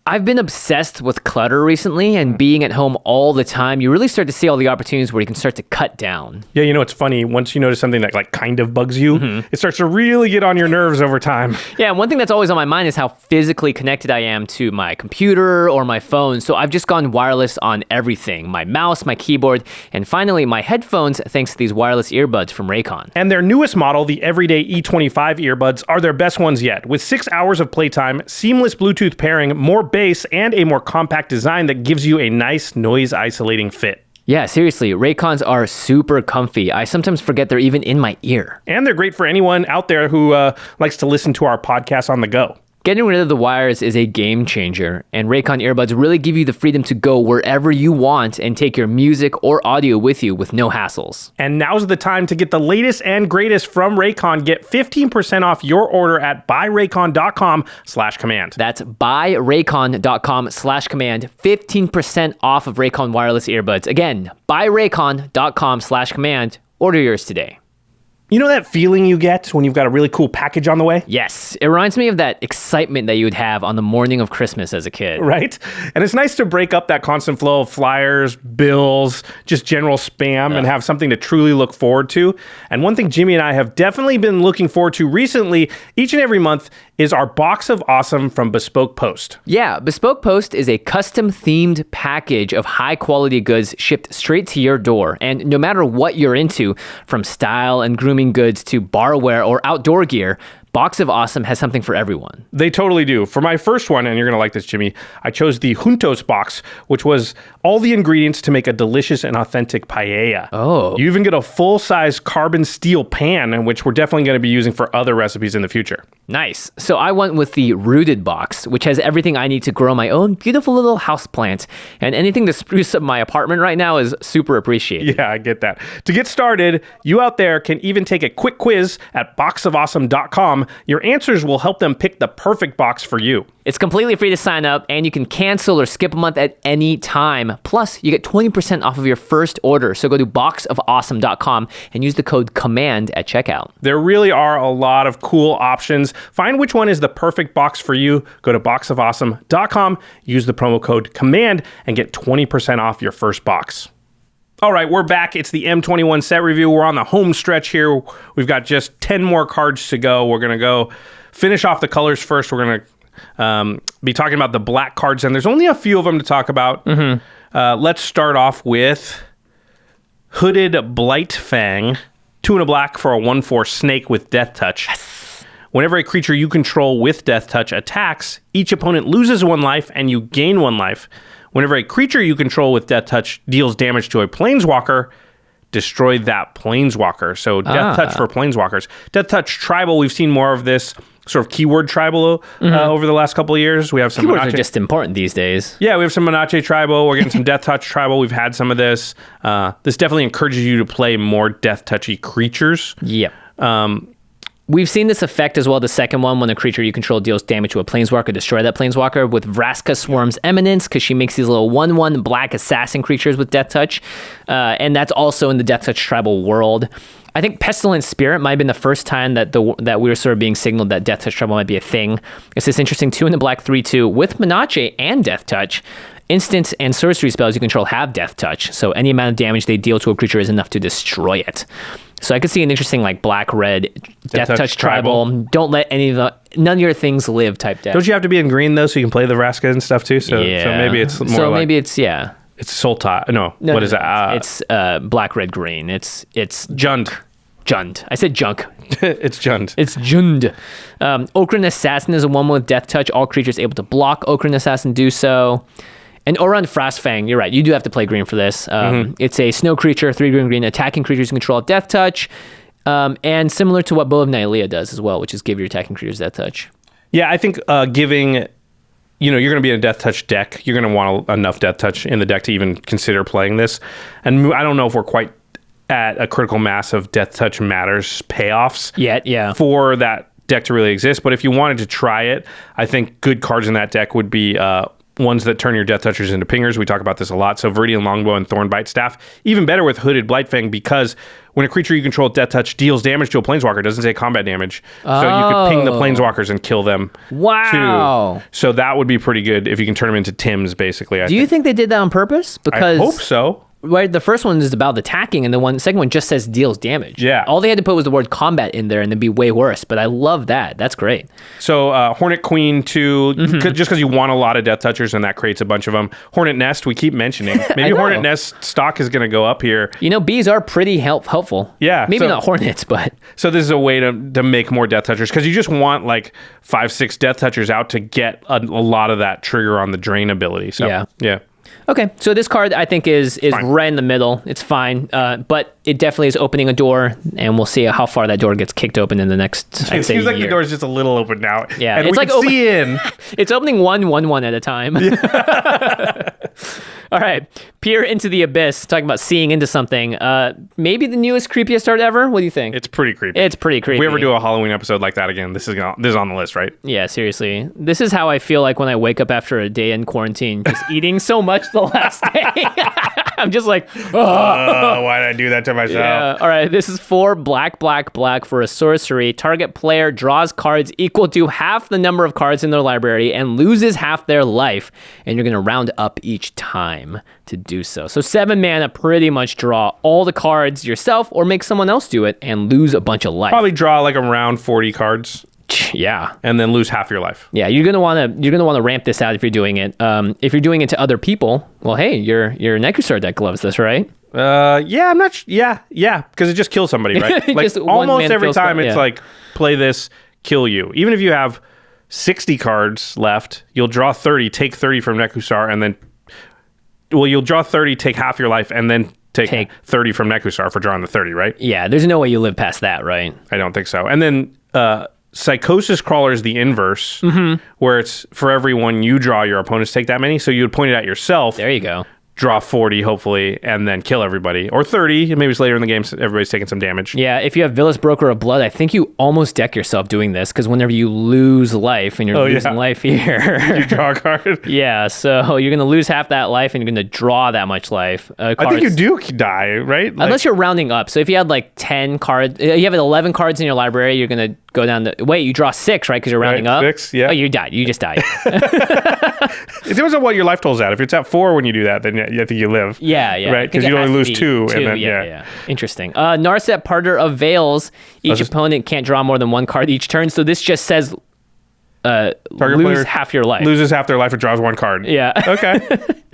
I've been obsessed with clutter recently, and being at home all the time, you really start to see all the opportunities where you can start to cut down. Yeah, it's funny. Once you notice something that like kind of bugs you, it starts to really get on your nerves over time. Yeah, and one thing that's always on my mind is how physically connected I am to my computer or my phone. So I've just gone wireless on everything. My mouse, my keyboard, and finally my headphones thanks to these wireless earbuds from Raycon. And their newest model, the Everyday E25 earbuds, are their best ones yet. With 6 hours of playtime, seamless Bluetooth pairing, more bass, and a more compact design that gives you a nice noise-isolating fit. Yeah, seriously, Raycons are super comfy. I sometimes forget they're even in my ear. And they're great for anyone out there who likes to listen to our podcast on the go. Getting rid of the wires is a game changer, and Raycon earbuds really give you the freedom to go wherever you want and take your music or audio with you with no hassles. And now's the time to get the latest and greatest from Raycon. Get 15% off your order at buyraycon.com/command. That's buyraycon.com/command. 15% off of Raycon wireless earbuds. Again, buyraycon.com/command. Order yours today. You know that feeling you get when you've got a really cool package on the way? Yes, it reminds me of that excitement that you would have on the morning of Christmas as a kid. Right? And it's nice to break up that constant flow of flyers, bills, just general spam, and have something to truly look forward to. And one thing Jimmy and I have definitely been looking forward to recently, each and every month, is our Box of Awesome from Bespoke Post. Yeah, Bespoke Post is a custom-themed package of high-quality goods shipped straight to your door. And no matter what you're into, from style and grooming goods to barware or outdoor gear, Box of Awesome has something for everyone. They totally do. For my first one, and you're going to like this, Jimmy, I chose the Juntos box, which was all the ingredients to make a delicious and authentic paella. Oh. You even get a full-size carbon steel pan, which we're definitely going to be using for other recipes in the future. Nice. So I went with the Rooted box, which has everything I need to grow my own beautiful little house plant. And anything to spruce up my apartment right now is super appreciated. Yeah, I get that. To get started, you out there can even take a quick quiz at boxofawesome.com. Your answers will help them pick the perfect box for you. It's completely free to sign up, and you can cancel or skip a month at any time. Plus, you get 20% off of your first order. So go to boxofawesome.com and use the code COMMAND at checkout. There really are a lot of cool options. Find which one is the perfect box for you. Go to boxofawesome.com, use the promo code COMMAND, and get 20% off your first box. All right, we're back. It's the M21 set review. We're on the home stretch here. We've got just 10 more cards to go. We're going to go finish off the colors first. We're going to be talking about the black cards, and there's only a few of them to talk about. Let's start off with Hooded Blightfang, 2 and a black for a 1/4 snake with Death Touch. Yes. Whenever a creature you control with Death Touch attacks, each opponent loses 1 life and you gain 1 life. Whenever a creature you control with Death Touch deals damage to a planeswalker, destroy that planeswalker. So Death Touch for planeswalkers. Death Touch Tribal, we've seen more of this sort of keyword tribal over the last couple of years. We have some Keywords are just important these days. Yeah, we have some Menachem Tribal. We're getting some Death Touch Tribal. We've had some of this. This definitely encourages you to play more Death Touchy creatures. Yep. We've seen this effect as well, the second one, when a creature you control deals damage to a planeswalker, destroy that planeswalker with Vraska Swarm's Eminence, because she makes these little 1/1 black assassin creatures with Death Touch. And that's also in the Death Touch Tribal world. I think Pestilent Spirit might have been the first time that we were sort of being signaled that Death Touch Tribal might be a thing. It's this interesting 2 and a black 3/2 with Menachem and Death Touch. Instants and sorcery spells you control have Death Touch, so any amount of damage they deal to a creature is enough to destroy it. So I could see an interesting like black-red Death Touch Tribal. Don't let none of your things live type deck. Don't you have to be in green though, so you can play the Vraska and stuff too? So maybe it's more so like... maybe it's, yeah. It's Sultai. No, what is that? It's black, red, green. It's Jund. Jund. I said junk. It's Jund. It's Jund. Okran Assassin is a 1/1 with Death Touch. All creatures able to block Okran Assassin do so. And Oran Frostfang, you're right. You do have to play green for this. It's a snow creature, 3 green, attacking creatures you control at Death Touch. And similar to what Bow of Nylea does as well, which is give your attacking creatures Death Touch. Yeah, I think giving... you're going to be in a Death Touch deck. You're going to want enough Death Touch in the deck to even consider playing this. And I don't know if we're quite at a critical mass of Death Touch Matters payoffs yet, yeah, for that deck to really exist. But if you wanted to try it, I think good cards in that deck would be ones that turn your Death Touchers into pingers. We talk about this a lot. So Viridian Longbow and Thornbite Staff. Even better with Hooded Blightfang, because when a creature you control with Death Touch deals damage to a planeswalker, it doesn't say combat damage. So you could ping the planeswalkers and kill them. Wow. Too. So that would be pretty good if you can turn them into Tims, basically. Do you think they did that on purpose? Because I hope so. Right, the first one is about attacking, and the second one just says deals damage. Yeah. All they had to put was the word combat in there, and it'd be way worse. But I love that. That's great. So Hornet Queen too, just because you want a lot of Death Touchers, and that creates a bunch of them. Hornet Nest, we keep mentioning. Maybe Hornet Nest stock is going to go up here. Bees are pretty helpful. Yeah. Maybe not hornets, but... So this is a way to make more Death Touchers, because you just want like 5-6 Death Touchers out to get a lot of that trigger on the drain ability. So, yeah. Okay, so this card I think is right in the middle. It's fine, but it definitely is opening a door, and we'll see how far that door gets kicked open in the next, It seems like the door's just a little open now. Yeah, and it's we like can see in. It's opening one at a time. All right, peer into the abyss. Talking about seeing into something. Maybe the newest, creepiest art ever. What do you think? It's pretty creepy. It's pretty creepy. If we ever do a Halloween episode like that again, this is on the list, right? Yeah, seriously. This is how I feel like when I wake up after a day in quarantine, just eating so much the last day. I'm just like, oh, why did I do that to myself? yeah. All right, this is 4 black for a sorcery. Target player draws cards equal to half the number of cards in their library and loses half their life, and you're going to round up each time to do so. So 7 mana, pretty much draw all the cards yourself or make someone else do it and lose a bunch of life. Probably draw like around 40 cards. Yeah. And then lose half your life. Yeah, you're gonna want to ramp this out if you're doing it. If you're doing it to other people, well, hey, your Nekusar deck loves this, right? Yeah, I'm not. Yeah, because it just kills somebody, right? Like Just one almost man every kills time, somebody, it's yeah. like play this, kill you. Even if you have 60 cards left, you'll draw 30, take 30 from Nekusar, and then you'll draw 30, take half your life, and then take 30 from Nekusar for drawing the 30, right? Yeah, there's no way you live past that, right? I don't think so. And then Psychosis Crawler is the inverse, where it's for every one you draw, your opponents take that many. So you would point it at yourself. There you go. Draw 40, hopefully, and then kill everybody. Or 30, maybe it's later in the game, so everybody's taking some damage. Yeah, if you have Villas Broker of Blood, I think you almost deck yourself doing this, because whenever you lose life, and you're losing life here... You draw a card. Yeah, so you're going to lose half that life, and you're going to draw that much life. I think you do die, right? Like, unless you're rounding up. So if you had like 10 cards... You have 11 cards in your librray, you're going to go down the... Wait, you draw 6, right? Because you're rounding up? 6, yeah. Oh, you died. You just died. It depends on what your life toll's at. If it's at 4 when you do that, then I think you live. Yeah. Right? Because you only lose 2. And then, yeah. Interesting. Narset, Parter of Veils. Each opponent can't draw more than 1 card each turn. So this just says lose half your life. Loses half their life and draws 1 card. Yeah. Okay.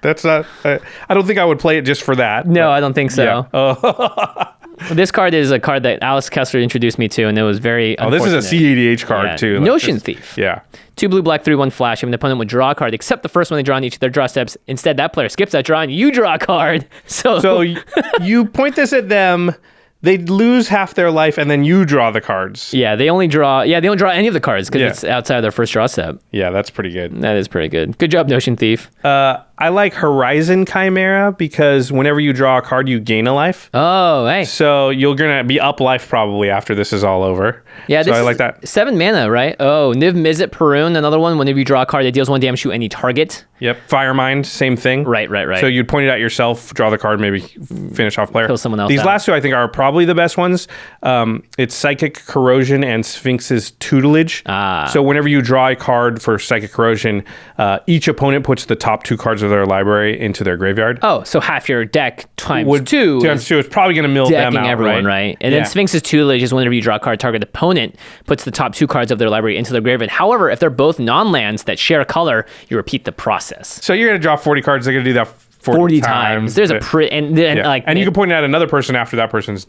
That's not... I don't think I would play it just for that. No, I don't think so. Yeah. This card is a card that Alice Kessler introduced me to, and it was very this is a CADH card, too. Notion Thief. Yeah. 2 blue, black, 3/1 flash. If an opponent would draw a card, except the first one they draw on each of their draw steps. Instead, that player skips that draw, and you draw a card. So you point this at them. They lose half their life, and then you draw the cards. Yeah, they only draw. Yeah, they don't draw any of the cards because it's outside their first draw step. Yeah, that's pretty good. That is pretty good. Good job, Notion Thief. I like Horizon Chimera because whenever you draw a card, you gain a life. Oh, hey. So you're gonna be up life probably after this is all over. Yeah, so I like that. 7 mana, right? Oh, Niv Mizzet Perun, another one. Whenever you draw a card that deals 1 damage to any target. Yep. Firemind, same thing. Right. So you'd point it at yourself, draw the card, maybe finish off player. Kill someone else. These out. last 2 I think are probably the best ones. It's Psychic Corrosion and Sphinx's Tutelage. So whenever you draw a card for Psychic Corrosion, each opponent puts the top 2 cards of their library into their graveyard. Oh, so half your deck times 2 times 2 is probably going to mill them decking out, everyone, right? And then Sphinx's Tutelage is whenever you draw a card, target opponent puts the top 2 cards of their library into their graveyard. However, if they're both non-lands that share a color, you repeat the process. So you're going to draw 40 cards. They're going to do that 40 times. There's a and you can point it at another person after that person's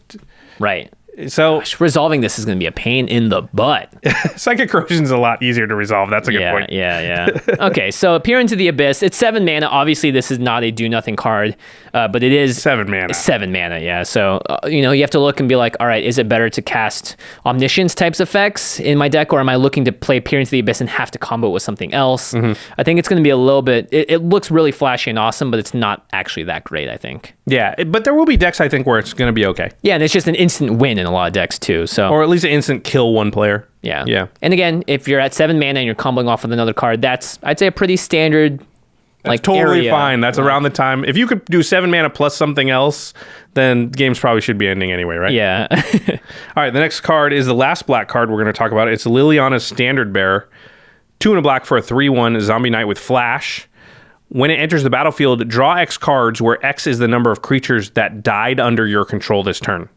right. So resolving this is going to be a pain in the butt. Psychic Corrosion is a lot easier to resolve. That's a good point. Yeah. Okay, so Appear into the Abyss. It's 7 mana. Obviously, this is not a do nothing card, but it is 7 mana. 7 mana, yeah. So you have to look and be like, all right, is it better to cast Omniscience types effects in my deck, or am I looking to play Appear into the Abyss and have to combo it with something else? I think it's going to be a little bit. It looks really flashy and awesome, but it's not actually that great. I think. Yeah, but there will be decks I think where it's going to be okay. Yeah, and it's just an instant win in a lot of decks too. So or at least an instant kill one player. Yeah. And again, if you're at 7 mana and you're comboing off with another card, that's I'd say a pretty standard. That's totally fine. That's around the time. If you could do 7 mana plus something else, then games probably should be ending anyway, right? Yeah. All right, the next card is the last black card we're going to talk about. It's Liliana's Standard Bearer. 2 and a black for a 3/1 zombie knight with flash. When it enters the battlefield, draw X cards where X is the number of creatures that died under your control this turn.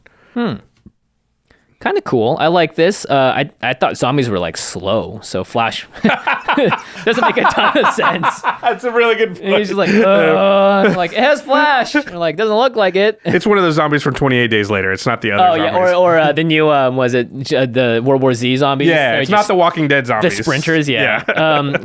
Kind of cool. I like this. I thought zombies were like slow, so Flash doesn't make a ton of sense. That's a really good point. He's just like, it has Flash. We're like, doesn't look like it. It's one of those zombies from 28 Days Later. It's not the other zombies. Yeah, or the new was it the World War Z zombies? Yeah, it's not the Walking Dead zombies. The sprinters, yeah.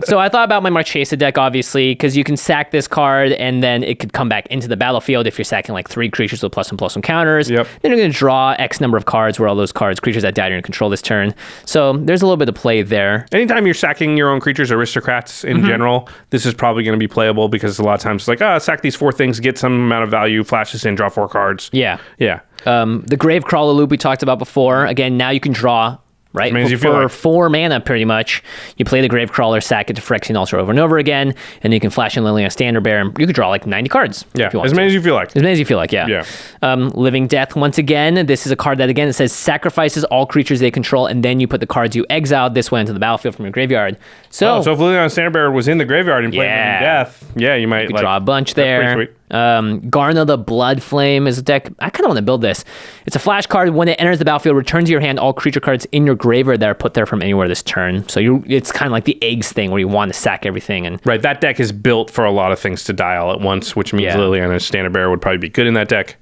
So I thought about my Marchesa deck, obviously, because you can sack this card and then it could come back into the battlefield if you're sacking like 3 creatures with +1/+1 counters. Yep. Then you're going to draw X number of cards where all those creatures that died are in control this turn. So there's a little bit of play there. Anytime you're sacking your own creatures, aristocrats in general, this is probably going to be playable because a lot of times it's like, sack these 4 things, get some amount of value, flash this in, draw 4 cards. Yeah. Yeah. The Gravecrawler loop we talked about before. Again, now you can draw, right? For 4 mana, pretty much. You play the Gravecrawler, sack it to Phyrexian Altar over and over again, and you can flash in Liliana Standard Bearer, and you could draw like 90 cards. Yeah, if you want as many as you feel like. As many as you feel like, yeah. Yeah. Living Death, once again, this is a card that, again, it says sacrifices all creatures they control, and then you put the cards you exiled this way into the battlefield from your graveyard. So if Liliana Standard Bearer was in the graveyard and played Living Death, you might draw a bunch there. Garna the Blood Flame is a deck. I kind of want to build this. It's a flash card. When it enters the battlefield, return to your hand all creature cards in your graveyard that are put there from anywhere this turn. So it's kind of like the eggs thing where you want to sack everything. And right, that deck is built for a lot of things to die all at once, which means Liliana Standard Bearer would probably be good in that deck.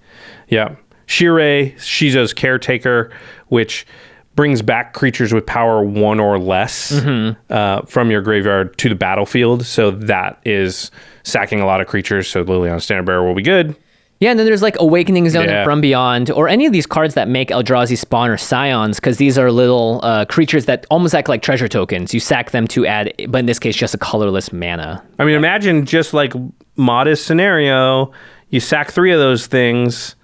Yeah. Shirei, Shizo's Caretaker, which brings back creatures with power 1 or less from your graveyard to the battlefield. So that is sacking a lot of creatures. So Liliana Standard Bearer will be good. Yeah, and then there's like Awakening Zone and From Beyond, or any of these cards that make Eldrazi spawn or Scions, because these are little creatures that almost act like treasure tokens. You sack them to add, but in this case, just a colorless mana. I mean, imagine just like Modest scenario, you sack 3 of those things,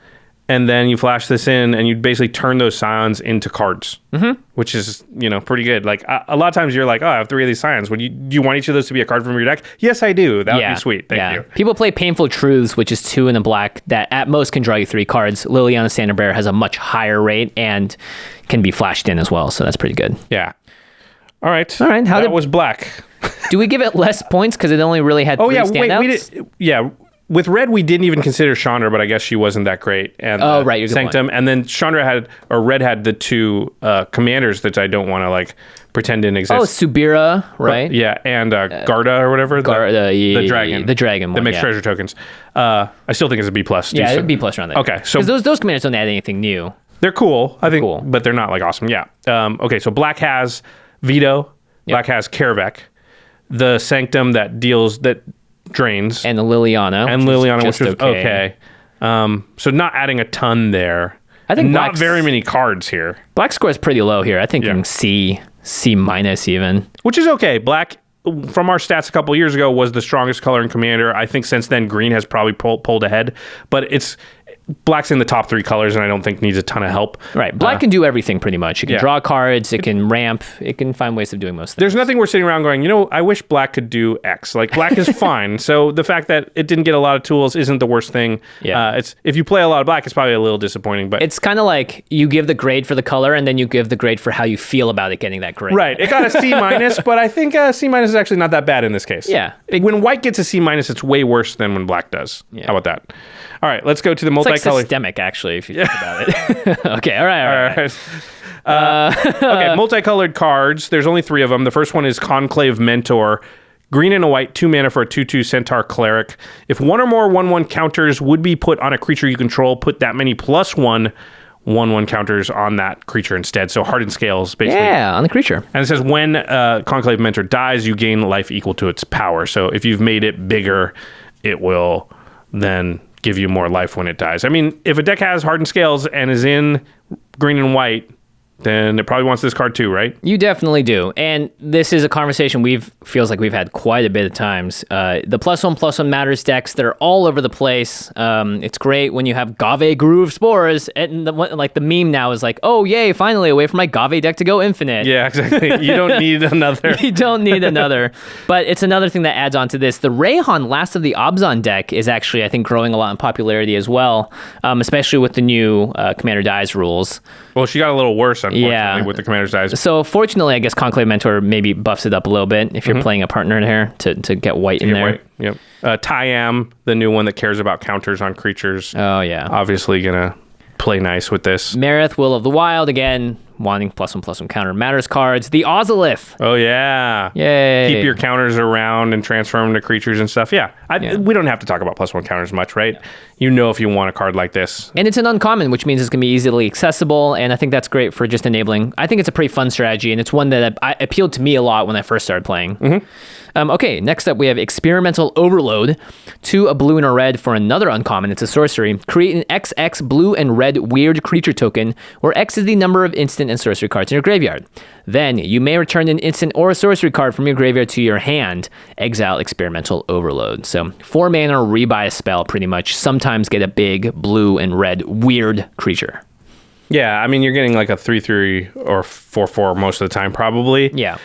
and then you flash this in, and you basically turn those Scions into cards, which is, pretty good. Like, a lot of times you're like, I have 3 of these Scions. Do you want each of those to be a card from your deck? Yes, I do. That would be sweet. Thank you. People play Painful Truths, which is 2 in a black, that at most can draw you 3 cards. Liliana Standard Bearer has a much higher rate and can be flashed in as well, so that's pretty good. Yeah. All right. That was black. Do we give it less points because it only really had 3 standouts? With red, we didn't even consider Chandra, but I guess she wasn't that great. And you're Sanctum, and then Red had the 2 commanders that I don't want to pretend didn't exist. Oh, Subira, right? And Garda or whatever, the dragon, one, that makes treasure tokens. I still think it's a B+. Yeah, B+ around there. Okay, so because those commanders don't add anything new. They're cool, I think, but they're not awesome. Yeah. Okay, so black has Veto. Black has Karavek, the Sanctum that drains, and the Liliana, which was okay. So not adding a ton there. I think not very many cards here. Black score is pretty low here. I think C- even, which is okay. Black, from our stats a couple years ago, was the strongest color in Commander. I think since then green has probably pulled ahead, but Black's in the top 3 colors, and I don't think needs a ton of help. Right. Black can do everything pretty much. It can draw cards, it can ramp, it can find ways of doing most things. There's nothing we're sitting around going, I wish black could do X. Like, black is fine. So the fact that it didn't get a lot of tools isn't the worst thing. Yeah. If you play a lot of black, it's probably a little disappointing. But it's kind of like you give the grade for the color, and then you give the grade for how you feel about it getting that grade. Right. It got a C-, but I think C- is actually not that bad in this case. Yeah. When white gets a C-, it's way worse than when black does. Yeah. How about that? All right, let's go to the multicolored. It's like systemic, actually, if you think about it. Okay, all right. Okay, multicolored cards. There's only 3 of them. The first one is Conclave Mentor. Green and a white, 2 mana for a 2/2 Centaur Cleric. If 1 or more 1/1 counters would be put on a creature you control, put that many +1 1/1 counters on that creature instead. So hardened scales, basically. Yeah, on the creature. And it says when Conclave Mentor dies, you gain life equal to its power. So if you've made it bigger, it will then give you more life when it dies. I mean, if a deck has hardened scales and is in green and white, then it probably wants this card too, right? You definitely do. And this is a conversation feels like we've had quite a bit of times. The +1/+1 matters decks that are all over the place. It's great when you have Gave Groove Spores, and the meme now is like, oh yay, finally a way for my Gave deck to go infinite. Yeah, exactly. You don't need another. You don't need another. But it's another thing that adds on to this. The Rayhan Last of the Abzan deck is actually, I think, growing a lot in popularity as well, especially with the new Commander Dies rules. Well, she got a little worse, unfortunately, with the Commander's Dies. So fortunately, I guess Conclave Mentor maybe buffs it up a little bit if you're playing a partner in here to get white in there. White. Yep. Tyam, the new one that cares about counters on creatures. Oh, yeah. Obviously going to play nice with this. Marith, Will of the Wild, again, wanting +1/+1 counter matters cards. The Ozolith. Oh, yeah. Yay. Keep your counters around and transfer them to creatures and stuff. Yeah. We don't have to talk about +1 counters much, right? Yeah. You know if you want a card like this. And it's an uncommon, which means it's going to be easily accessible, and I think that's great for just enabling. I think it's a pretty fun strategy, and it's one that appealed to me a lot when I first started playing. Mm-hmm. Okay, next up we have Experimental Overload. 2, a blue and a red for another uncommon. It's a sorcery. Create an XX blue and red weird creature token, where X is the number of instant and sorcery cards in your graveyard. Then you may return an instant or a sorcery card from your graveyard to your hand. Exile Experimental Overload. So 4 mana, rebuy a spell pretty much. Sometimes get a big blue and red weird creature. Yeah, I mean, you're getting like a 3/3 or 4/4 most of the time, probably. Yeah.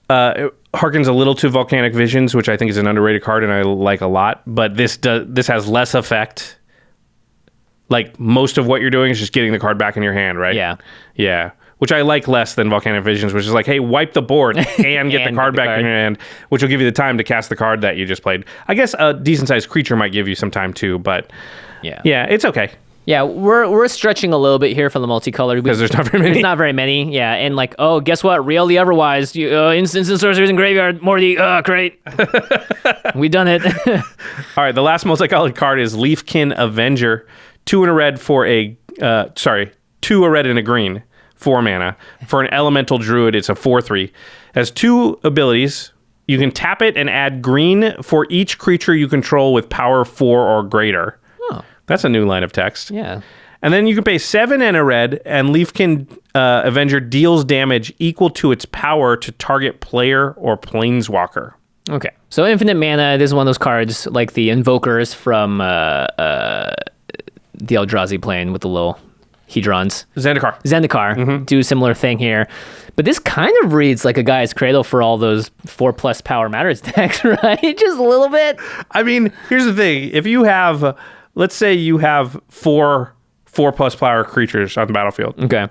It harkens a little to Volcanic Visions, which I think is an underrated card and I like a lot. But this has less effect. Like, most of what you're doing is just getting the card back in your hand, right? Yeah. Yeah. Which I like less than Volcanic Visions, which is like, hey, wipe the board and get the card back in your hand, which will give you the time to cast the card that you just played. I guess a decent-sized creature might give you some time too, but yeah, it's okay. Yeah, we're stretching a little bit here for the multicolored. Because there's not very many. There's not very many, yeah. And like, oh, guess what? Real the Everwise. Instants and sorceries in graveyard. Morty, great. We done it. All right, the last multicolored card is Leafkin Avenger. 2 and a red for 2 a red and a green. 4 mana. For an elemental druid, it's a 4/3. Has 2 abilities. You can tap it and add green for each creature you control with power 4 or greater. Oh. That's a new line of text. Yeah. And then you can pay 7 and a red, and Leafkin Avenger deals damage equal to its power to target player or planeswalker. Okay. So infinite mana, this is one of those cards like the Invokers from the Eldrazi plane with the little Hedrons. Zendikar. Do a similar thing here. But this kind of reads like a guy's cradle for all those 4+ power matters decks, right? Just a little bit. I mean, here's the thing. If you have, let's say you have 4+ power creatures on the battlefield. Okay.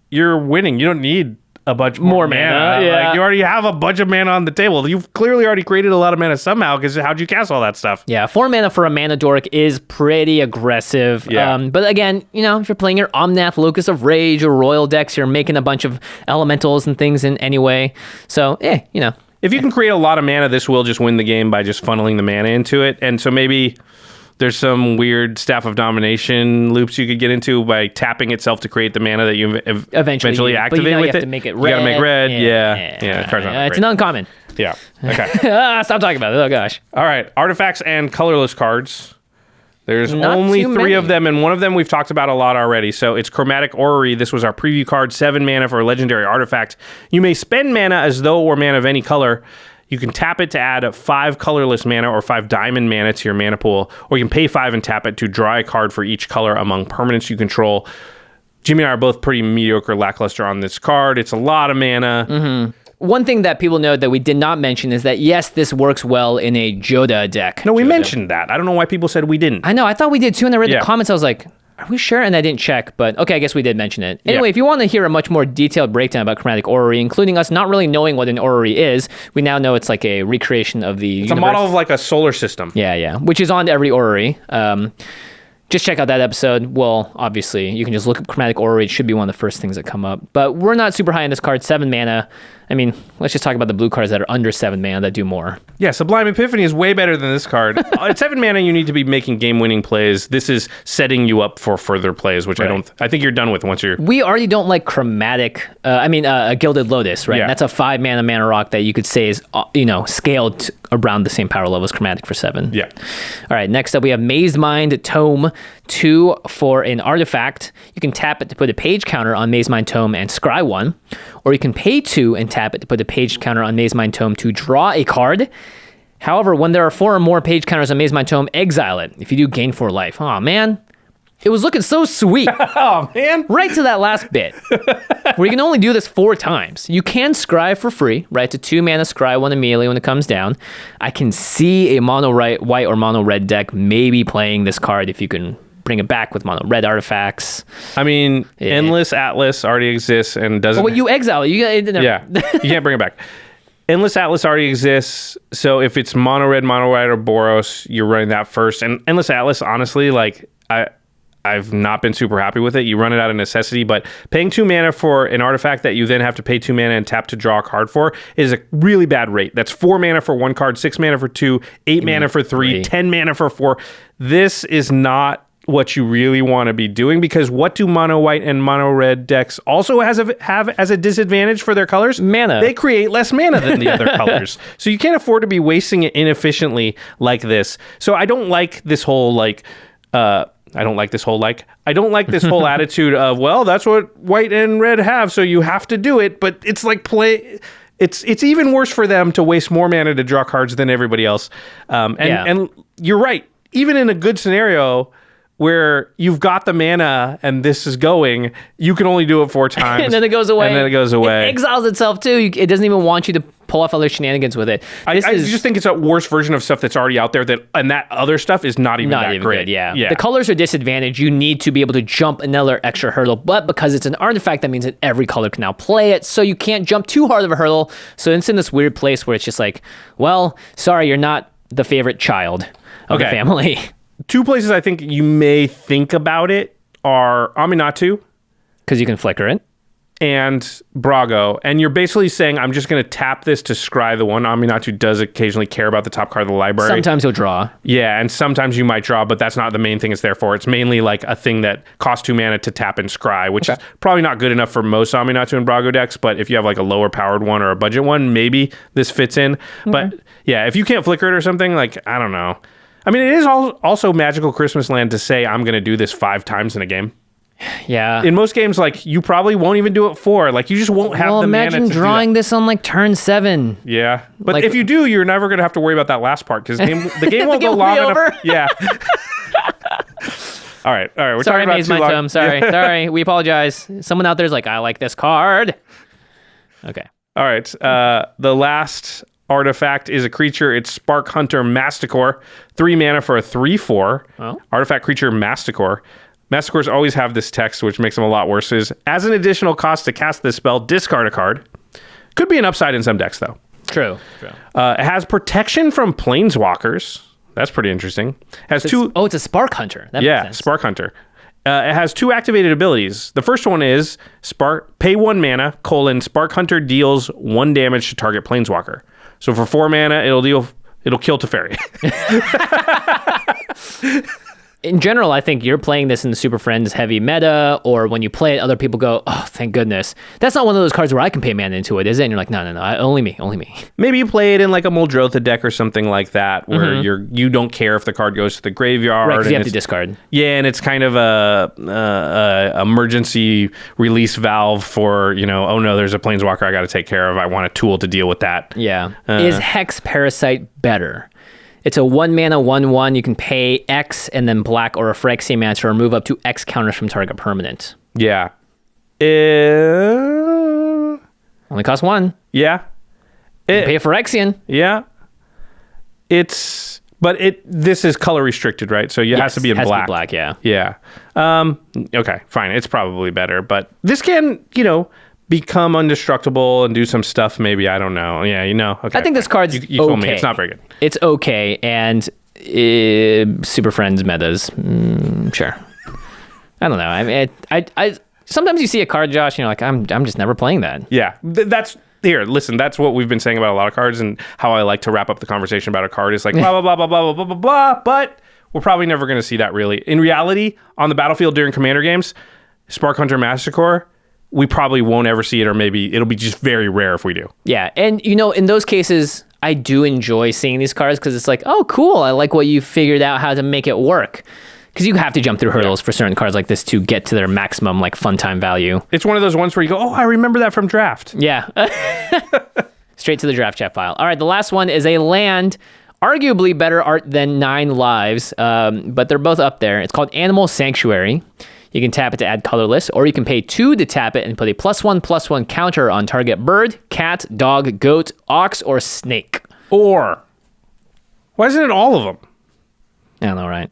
You're winning. You don't need a bunch more mana. Yeah. Like, you already have a bunch of mana on the table. You've clearly already created a lot of mana somehow, because how'd you cast all that stuff? Yeah, 4 mana for a mana dork is pretty aggressive. Yeah. But again, if you're playing your Omnath, Locus of Rage, or Royal decks, you're making a bunch of elementals and things in anyway. So, If you can create a lot of mana, this will just win the game by just funneling the mana into it. And so maybe there's some weird Staff of Domination loops you could get into by tapping itself to create the mana that you eventually activate you with have it. to make it red. You gotta make red. Yeah. Card's not It's great. an uncommon. Yeah. Okay. Stop talking about it. Oh, gosh. All right. Artifacts and colorless cards. There's Not only too 3 many. of them, and one of them we've talked about a lot already. So it's Chromatic Orrery. This was our preview card, 7 mana for a legendary artifact. You may spend mana as though it were mana of any color. You can tap it to add 5 colorless mana or 5 diamond mana to your mana pool, or you can pay 5 and tap it to draw a card for each color among permanents you control. Jimmy and I are both pretty mediocre, lackluster on this card. It's a lot of mana. Mm-hmm. One thing that people know that we did not mention is that, yes, this works well in a Joda deck. No, we Joda. mentioned that. I don't know why people said we didn't. I know. I thought we did too, and I read Yeah. the comments. I was like, are we sure? And I didn't check, but okay, I guess we did mention it. Anyway, if you want to hear a much more detailed breakdown about Chromatic Orrery, including us not really knowing what an orrery is, we now know it's like a recreation of the It's a model of like a solar system. Yeah, which is on every orrery. Just check out that episode. Well, obviously, you can just look up Chromatic Orrery. It should be one of the first things that come up. But we're not super high on this card. 7 mana. I mean, let's just talk about the blue cards that are under 7 mana that do more. Yeah, Sublime Epiphany is way better than this card. At 7 mana, you need to be making game-winning plays. This is setting you up for further plays, which Right. I think you're done with once you're... We already don't like Chromatic. A Gilded Lotus, right? Yeah. That's a 5 mana rock that you could say is, scaled around the same power level as Chromatic for 7. Yeah. All right, next up we have Maze Mind Tome, 2 for an artifact. You can tap it to put a page counter on Maze Mind Tome and scry 1, or you can pay 2 and tap it to put a page counter on Maze Mind Tome to draw a card. However, when there are 4 or more page counters on Maze Mind Tome, exile it. If you do, gain 4 life. Oh man, it was looking so sweet. Oh man. Right to that last bit, where you can only do this 4 times. You can scry for free, right? To 2 mana scry 1 immediately when it comes down. I can see a mono white or mono red deck maybe playing this card if you can bring it back with mono red artifacts. I mean, Endless Atlas already exists and doesn't... Well, you exile it. Yeah, you can't bring it back. Endless Atlas already exists, so if it's mono red, or Boros, you're running that first. And Endless Atlas, honestly, like, I've not been super happy with it. You run it out of necessity, but paying 2 mana for an artifact that you then have to pay 2 mana and tap to draw a card for is a really bad rate. That's 4 mana for 1 card, 6 mana for 2, 8 mana for 3, 10 mana for 4. This is not what you really want to be doing, because what do mono white and mono red decks also have as a disadvantage for their colors? Mana. They create less mana than the other colors. So you can't afford to be wasting it inefficiently like this. So I don't like this whole I don't like this whole attitude of, well, that's what white and red have, so you have to do it. But it's like it's even worse for them to waste more mana to draw cards than everybody else. And you're right. Even in a good scenario where you've got the mana and this is going, you can only do it 4 times. And then it goes away. It exiles itself too. It doesn't even want you to pull off other shenanigans with it. I just think it's a worse version of stuff that's already out there, and that other stuff is not even that great. Good, yeah. The colors are disadvantaged. You need to be able to jump another extra hurdle, but because it's an artifact, that means that every color can now play it, so you can't jump too hard of a hurdle. So it's in this weird place where it's just like, well, sorry, you're not the favorite child of the family. 2 places I think you may think about it are Aminatu, because you can flicker it, and Brago. And you're basically saying, I'm just going to tap this to scry the one. Aminatu does occasionally care about the top card of the library. Sometimes he'll draw. Yeah, and sometimes you might draw, but that's not the main thing it's there for. It's mainly like a thing that costs 2 mana to tap and scry, which is probably not good enough for most Aminatu and Brago decks, but if you have like a lower powered one or a budget one, maybe this fits in. But yeah, if you can't flicker it or something, like, I don't know. I mean, it is also Magical Christmas Land to say, I'm going to do this 5 times in a game. Yeah. In most games, like, you probably won't even do it 4. Like, you just won't have the mana to imagine drawing this on, like, turn 7. Yeah. But like, if you do, you're never going to have to worry about that last part, because the game won't go long enough. Yeah. All right. We're sorry, talking about too long. Sorry. We apologize. Someone out there's like, I like this card. Okay. All right. The last artifact is a creature. It's Spark Hunter Masticore. 3 mana for a 3/4. Oh. Artifact creature Masticore. Masticores always have this text, which makes them a lot worse. Is as an additional cost to cast this spell, discard a card. Could be an upside in some decks, though. True. It has protection from planeswalkers. That's pretty interesting. Has two. Oh, it's a Spark Hunter. That makes sense. Spark Hunter. It has 2 activated abilities. The first one is pay 1 mana, Spark Hunter deals 1 damage to target planeswalker. So for 4 mana, it'll kill Teferi. In general, I think you're playing this in the Super Friends heavy meta, or when you play it, other people go, oh, thank goodness. That's not one of those cards where I can pay mana into it, is it? And you're like, no, only me. Maybe you play it in like a Muldrotha deck or something like that, where you don't care if the card goes to the graveyard. Right, because you have to discard. Yeah, and it's kind of a emergency release valve for, oh no, there's a planeswalker I got to take care of. I want a tool to deal with that. Yeah. Is Hex Parasite better? It's a 1 mana 1/1. You can pay X and then black or a Phyrexian or remove up to X counters from target permanent. Yeah. Only costs 1. Yeah. Pay a Phyrexian. Yeah. This is color restricted, right? So it has to be in black. Has to be black, yeah. Okay, fine. It's probably better, but this can, become indestructible and do some stuff. Maybe, I don't know. Yeah, Okay. I think this card's you told me it's not very good. It's okay, and Super Friends metas, sure. I don't know. I mean, I sometimes you see a card, Josh, and you're like, I'm just never playing that. Yeah, listen, that's what we've been saying about a lot of cards, and how I like to wrap up the conversation about a card is like blah blah blah blah blah blah blah blah blah. But we're probably never going to see that really in reality on the battlefield during Commander games. Spark Hunter Masticore, we probably won't ever see it, or maybe it'll be just very rare if we do. Yeah, and in those cases, I do enjoy seeing these cards because it's like, oh, cool, I like what you figured out how to make it work. Because you have to jump through hurdles for certain cards like this to get to their maximum like fun time value. It's one of those ones where you go, oh, I remember that from draft. Yeah. Straight to the draft chat file. All right, the last one is a land, arguably better art than 9 lives, but they're both up there. It's called Animal Sanctuary. You can tap it to add colorless, or you can pay 2 to tap it and put a +1/+1 counter on target bird, cat, dog, goat, ox, or snake. Or, why isn't it all of them? I don't know, right?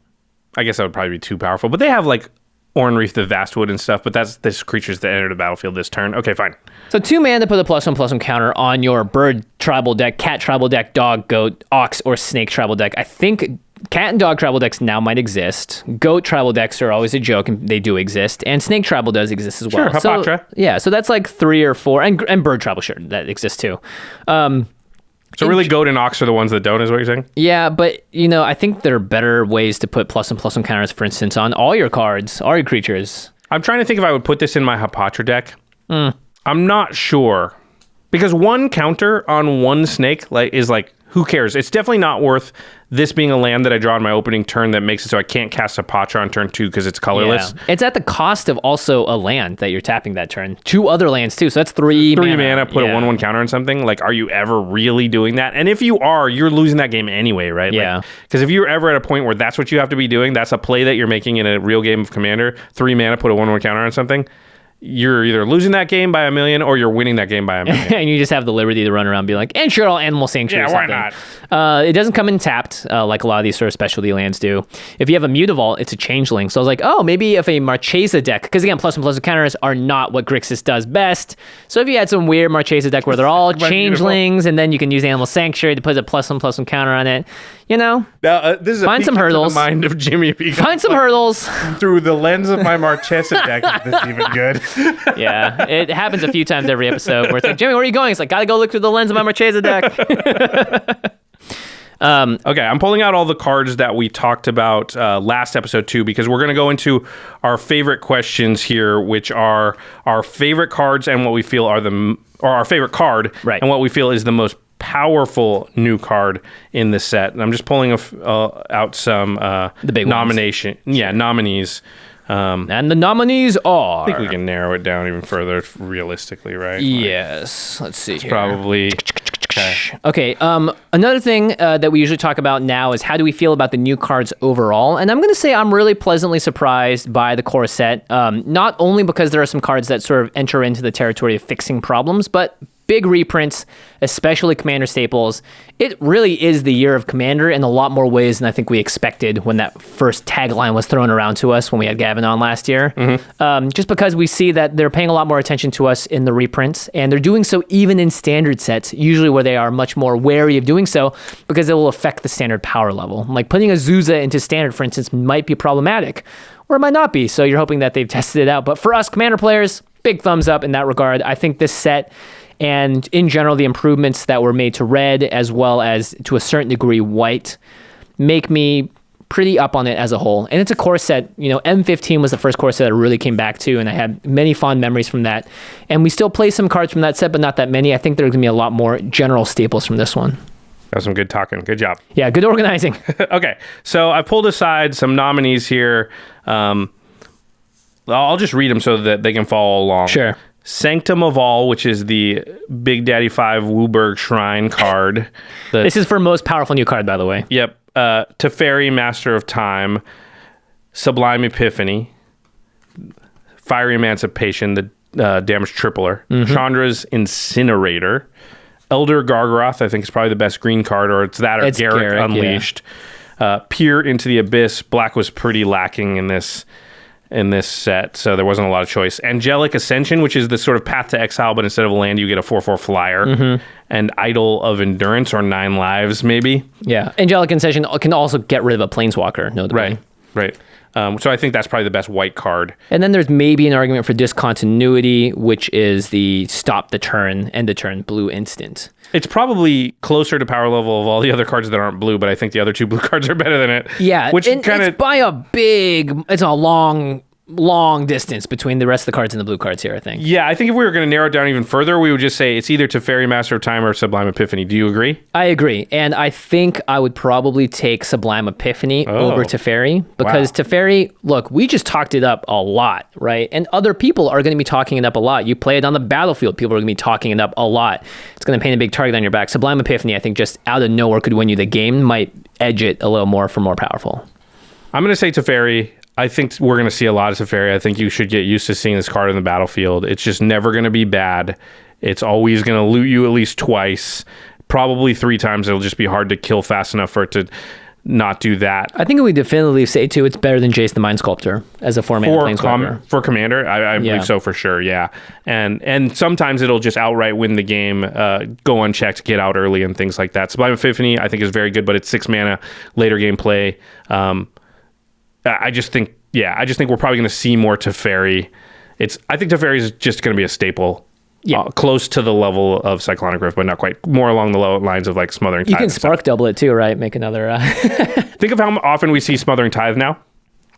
I guess that would probably be too powerful, but they have like Ornreath the Vastwood and stuff, but this creatures that enter the battlefield this turn. Okay, fine. So 2 mana to put a +1/+1 counter on your bird tribal deck, cat tribal deck, dog, goat, ox, or snake tribal deck. I think cat and dog tribal decks now might exist. Goat tribal decks are always a joke, and they do exist. And snake tribal does exist as well. Sure, Hapatra. So that's like 3 or 4. And bird tribal, sure, that exists too. So really goat and ox are the ones that don't, is what you're saying? Yeah, but, I think there are better ways to put +1/+1 counters, for instance, on all your cards, all your creatures. I'm trying to think if I would put this in my Hapatra deck. I'm not sure. Because 1 counter on 1 snake is who cares? It's definitely not worth this being a land that I draw on my opening turn that makes it so I can't cast Hapatra on turn 2 because it's colorless. Yeah. It's at the cost of also a land that you're tapping that turn. 2 other lands too, so that's 3 mana. Put a 1/1 counter on something. Are you ever really doing that? And if you are, you're losing that game anyway, right? Yeah. Because if you're ever at a point where that's what you have to be doing, that's a play that you're making in a real game of Commander, 3 mana, put a 1/1 counter on something, you're either losing that game by 1 million or you're winning that game by 1 million. And you just have the liberty to run around and be like, and sure, all Animal Sanctuary. Yeah, why not? It doesn't come in tapped like a lot of these sort of specialty lands do. If you have a Mutavault, it's a changeling. So I was like, oh, maybe if a Marchesa deck, because again, +1/+1 counters are not what Grixis does best. So if you had some weird Marchesa deck where they're all changelings, and then you can use Animal Sanctuary to put a +1/+1 counter on it, Now, this is find some hurdles. The mind of Jimmy. Find some hurdles. Through the lens of my Marchesa deck, is this even good? Yeah, it happens a few times every episode where it's like, Jimmy, where are you going? It's like, gotta go look through the lens of my Marchesa deck. Okay, I'm pulling out all the cards that we talked about last episode too, because we're going to go into our favorite questions here, which are our favorite cards and what we feel are our favorite card, right, and what we feel is the most powerful new card in the set. And I'm just pulling out some the big nominees. And the nominees are... I think we can narrow it down even further realistically, right? Yes. Let's see here. Probably... Okay. Another thing that we usually talk about now is how do we feel about the new cards overall? And I'm going to say I'm really pleasantly surprised by the core set, not only because there are some cards that sort of enter into the territory of fixing problems, but big reprints, especially Commander staples. It really is the year of Commander in a lot more ways than I think we expected when that first tagline was thrown around to us when we had Gavin on last year. Just because we see that they're paying a lot more attention to us in the reprints, and they're doing so even in standard sets, usually where they are much more wary of doing so because it will affect the standard power level. Like putting a Zuza into standard, for instance, might be problematic, or it might not be. So you're hoping that they've tested it out. But for us Commander players, big thumbs up in that regard. I think this set, and in general, the improvements that were made to red, as well as to a certain degree white, make me pretty up on it as a whole. And it's a core set. M15 was the first core set I really came back to, and I had many fond memories from that. And we still play some cards from that set, but not that many. I think there's going to be a lot more general staples from this one. That was some good talking. Good job. Yeah, good organizing. Okay, so I pulled aside some nominees here. I'll just read them so that they can follow along. Sure. Sanctum of All, which is the Big Daddy 5 Wooburg Shrine card. This is for most powerful new card, by the way. Yep. Teferi, Master of Time. Sublime Epiphany. Fiery Emancipation, the damage tripler. Chandras Incinerator. Elder Gargaroth, I think, is probably the best green card, or it's that or Garruk Unleashed. Yeah. Peer into the Abyss. Black was pretty lacking in this set, so there wasn't a lot of choice. Angelic Ascension, which is the sort of Path to Exile, but instead of a land, you get a 4/4 flyer. And Idol of Endurance, or 9 lives, maybe. Yeah, Angelic Ascension can also get rid of a Planeswalker, notably. Right. So I think that's probably the best white card. And then there's maybe an argument for Discontinuity, which is the stop the turn, end the turn, blue instant. It's probably closer to power level of all the other cards that aren't blue, but I think the other 2 blue cards are better than it. Yeah, which it's by it's a long distance between the rest of the cards and the blue cards here, I think. Yeah, I think if we were going to narrow it down even further, we would just say it's either Teferi, Master of Time, or Sublime Epiphany. Do you agree? I agree. And I think I would probably take Sublime Epiphany over Teferi, because Teferi, look, we just talked it up a lot, right? And other people are going to be talking it up a lot. You play it on the battlefield, people are going to be talking it up a lot. It's going to paint a big target on your back. Sublime Epiphany, I think, just out of nowhere could win you the game, might edge it a little more for more powerful. I'm going to say Teferi. I think we're going to see a lot of Teferi. I think you should get used to seeing this card in the battlefield. It's just never going to be bad. It's always going to loot you at least twice. Probably 3 times. It'll just be hard to kill fast enough for it not do that. I think we definitively say too, it's better than Jace the Mind Sculptor as a 4-mana planeswalker. For Commander, I believe so for sure, yeah. And sometimes it'll just outright win the game, go unchecked, get out early and things like that. Sublime Epiphany, I think, is very good, but it's 6 mana, later game play. I just think we're probably going to see more Teferi. I think Teferi is just going to be a staple. Yeah, close to the level of Cyclonic Rift, but not quite. More along the lines of like Smothering Tithe. You can Spark double it too, right? Make another... Think of how often we see Smothering Tithe now.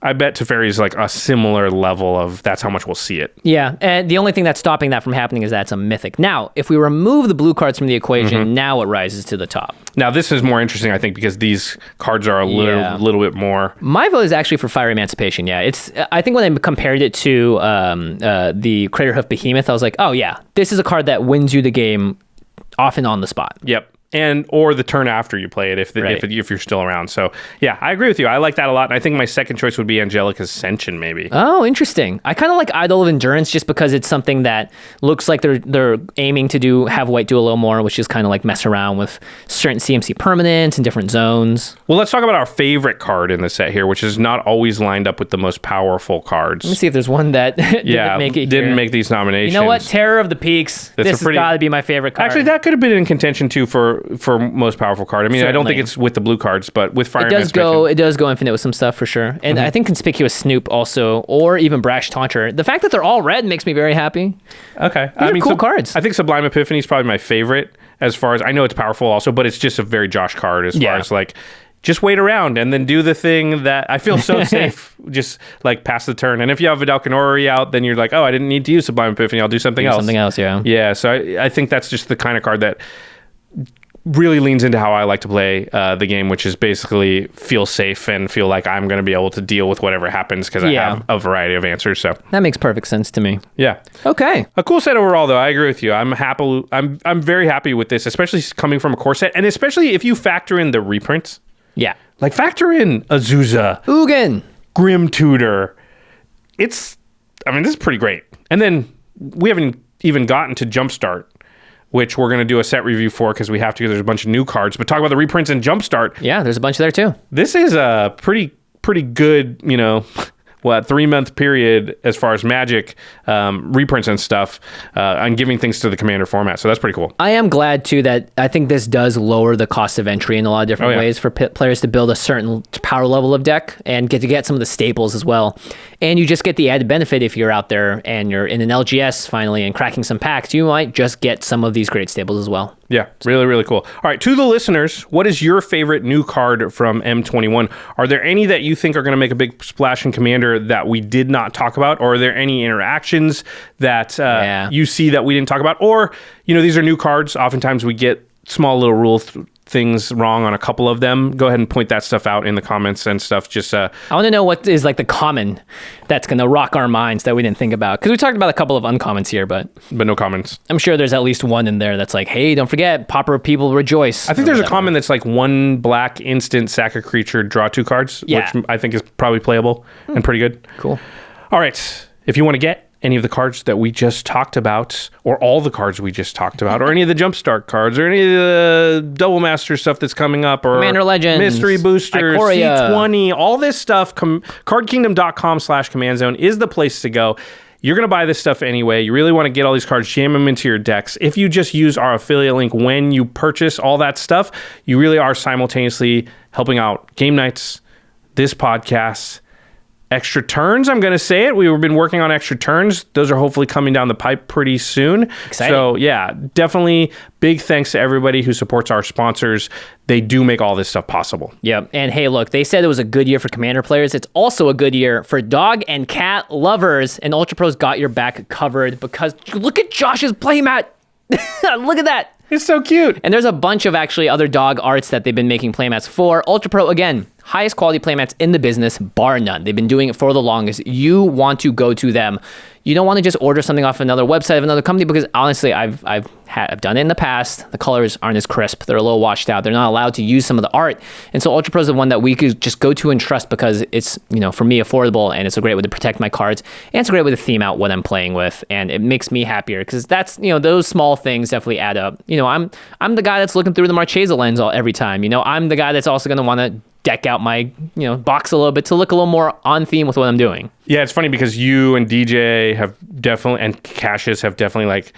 I bet Teferi is like a similar level of that's how much we'll see it. Yeah, and the only thing that's stopping that from happening is that it's a mythic. Now, if we remove the blue cards from the equation, now it rises to the top. Now, this is more interesting, I think, because these cards are a little bit more... My vote is actually for Fire Emancipation, yeah. I think when I compared it to the Craterhoof Behemoth, I was like, oh yeah, this is a card that wins you the game often on the spot. Yep. Or the turn after you play it if you're still around. So yeah, I agree with you. I like that a lot. And I think my second choice would be Angelic Ascension, maybe. Oh, interesting. I kind of like Idol of Endurance just because it's something that looks like they're aiming to have white do a little more, which is kind of like mess around with certain CMC permanents and different zones. Well, let's talk about our favorite card in the set here, which is not always lined up with the most powerful cards. Let me see if there's one that didn't make these nominations. You know what? Terror of the Peaks. This has got to be my favorite card. Actually, that could have been in contention too for most powerful card. I mean, certainly. I don't think it's with the blue cards, but with Fire Emancipation. It does go infinite with some stuff for sure. And I think Conspicuous Snoop also, or even Brash Taunter. The fact that they're all red makes me very happy. Okay. These are cool cards. I think Sublime Epiphany is probably my favorite as far as, I know it's powerful also, but it's just a very Josh card as far as like, just wait around and then do the thing that I feel so safe, just like pass the turn. And if you have Vidalcan Orrery out, then you're like, oh, I didn't need to use Sublime Epiphany. I'll do something else. Yeah. So I think that's just the kind of card that really leans into how I like to play the game, which is basically feel safe and feel like I'm going to be able to deal with whatever happens because I have a variety of answers. So that makes perfect sense to me. Yeah. Okay. A cool set overall, though. I agree with you. I'm very happy with this, especially coming from a core set, and especially if you factor in the reprints. Yeah. Like factor in Azusa, Ugin, Grim Tutor. This is pretty great. And then we haven't even gotten to Jumpstart, which we're going to do a set review for because we have to, because there's a bunch of new cards. But talk about the reprints and Jumpstart. Yeah, there's a bunch there too. This is a pretty good, 3-month period as far as Magic reprints and stuff and giving things to the Commander format. So that's pretty cool. I am glad too that I think this does lower the cost of entry in a lot of different ways for players to build a certain power level of deck and get some of the staples as well. And you just get the added benefit if you're out there and you're in an LGS finally and cracking some packs, you might just get some of these great staples as well. Yeah, really, really cool. All right, to the listeners, what is your favorite new card from M21? Are there any that you think are going to make a big splash in Commander that we did not talk about? Or are there any interactions that you see that we didn't talk about? Or, these are new cards. Oftentimes we get small little rule things wrong on a couple of them. Go ahead and point that stuff out in the comments and stuff. Just I want to know what is like the common that's going to rock our minds that we didn't think about, because we talked about a couple of uncommons here, but no comments. I'm sure there's at least one in there that's like, hey, don't forget, Pauper people rejoice. I think there's a common that's like 1 black instant, sack a creature, draw 2 cards, which I think is probably playable and pretty good. Cool. All right, if you want to get any of the cards that we just talked about, or all the cards we just talked about, or any of the Jumpstart cards, or any of the Double Master stuff that's coming up, or Commander Legends, Mystery Boosters, Ikoria. C20, all this stuff, cardkingdom.com/commandzone is the place to go. You're going to buy this stuff anyway. You really want to get all these cards, jam them into your decks. If you just use our affiliate link when you purchase all that stuff, you really are simultaneously helping out game nights, this podcast, Extra Turns, I'm going to say it. We've been working on Extra Turns. Those are hopefully coming down the pipe pretty soon. Exciting. So yeah, definitely big thanks to everybody who supports our sponsors. They do make all this stuff possible. Yep. And hey, look, they said it was a good year for Commander players. It's also a good year for dog and cat lovers. And UltraPro's got your back covered, because look at Josh's playmat. Look at that. It's so cute. And there's a bunch of actually other dog arts that they've been making playmats for. UltraPro, again, highest quality playmats in the business, bar none. They've been doing it for the longest. You want to go to them. You don't want to just order something off another website of another company, because honestly, I've done it in the past. The colors aren't as crisp. They're a little washed out. They're not allowed to use some of the art. And so UltraPro is the one that we could just go to and trust, because it's, for me, affordable, and it's a great way to protect my cards. And it's a great way to theme out what I'm playing with. And it makes me happier, because that's, those small things definitely add up. I'm the guy that's looking through the Marchesa lens every time. I'm the guy that's also going to want to deck out my box a little bit to look a little more on theme with what I'm doing. Yeah, it's funny because you and DJ have definitely, and Cassius have definitely like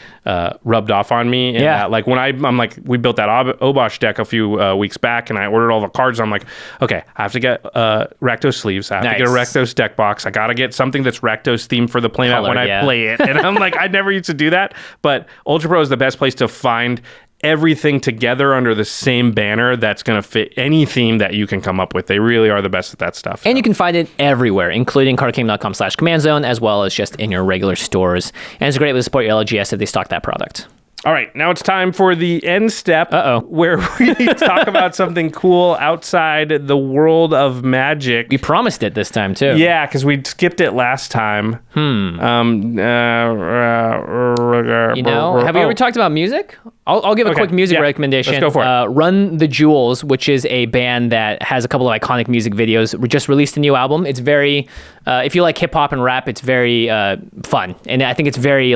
rubbed off on me. And Yeah. that, like when I'm like, we built that Obosh deck a few weeks back, and I ordered all the cards. I'm like, okay, I have to get Rakdos sleeves. I have to get a Rakdos deck box. I got to get something that's Rakdos themed for the playmat when I play it. And I'm like, I never used to do that. But UltraPro is the best place to find everything together under the same banner that's going to fit any theme that you can come up with. They really are the best at that stuff. And you can find it everywhere, including cardcame.com/commandzone, as well as just in your regular stores. And it's a great way to support your LGS if they stock that product. All right, now it's time for the end step, Uh-oh. where we talk about something cool outside the world of Magic. We promised it this time, too. Yeah, because we skipped it last time. Have we ever talked about music? I'll give a quick music recommendation. Let's go for it. Run the Jewels, which is a band that has a couple of iconic music videos. We just released a new album. It's very, if you like hip hop and rap, it's very fun. And I think it's very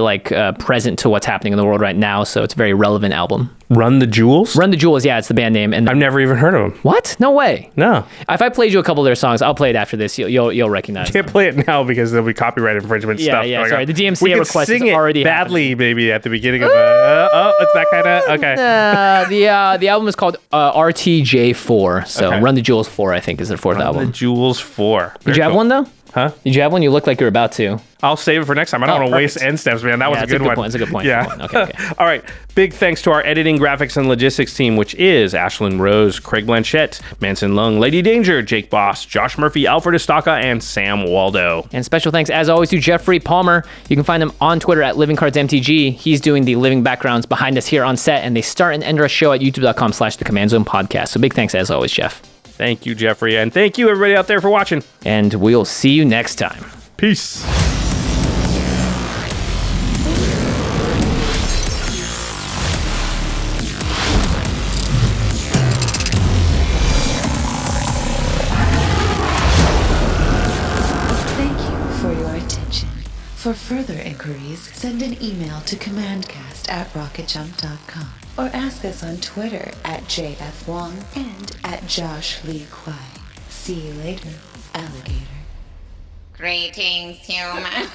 present to what's happening in the world right now. So it's a very relevant album. Run the Jewels? Run the Jewels, yeah, it's the band name. And I've never even heard of them. What? No way. No. If I played you a couple of their songs, I'll play it after this. You'll recognize. Can't play it now because there'll be copyright infringement stuff. Yeah, sorry. The DMCA we request sing is it already badly, happening. maybe at the beginning of it's that kind of okay. The album is called RTJ4. So Okay. Run the Jewels 4, I think, is their fourth album. The Jewels 4. Did you have one though? Huh? Did you have one? You look like you're about to. I'll save it for next time. I don't want to waste end steps, man. That was a good one. It's a good point. Yeah. Okay. All right. Big thanks to our editing, graphics, and logistics team, which is Ashlyn Rose, Craig Blanchett, Manson Lung, Lady Danger, Jake Boss, Josh Murphy, Alfred Estaca, and Sam Waldo. And special thanks, as always, to Geoffrey Palmer. You can find him on Twitter at LivingCardsMTG. He's doing the living backgrounds behind us here on set, and they start and end our show at youtube.com/The Command Zone Podcast. So big thanks, as always, Jeff. Thank you, Jeffrey. And thank you, everybody out there, for watching. And we'll see you next time. Peace. Thank you for your attention. For further inquiries, send an email to commandcast@rocketjump.com or ask us on Twitter at JFWong and at Josh Lee Kwai. See you later, alligator. Greetings, humans.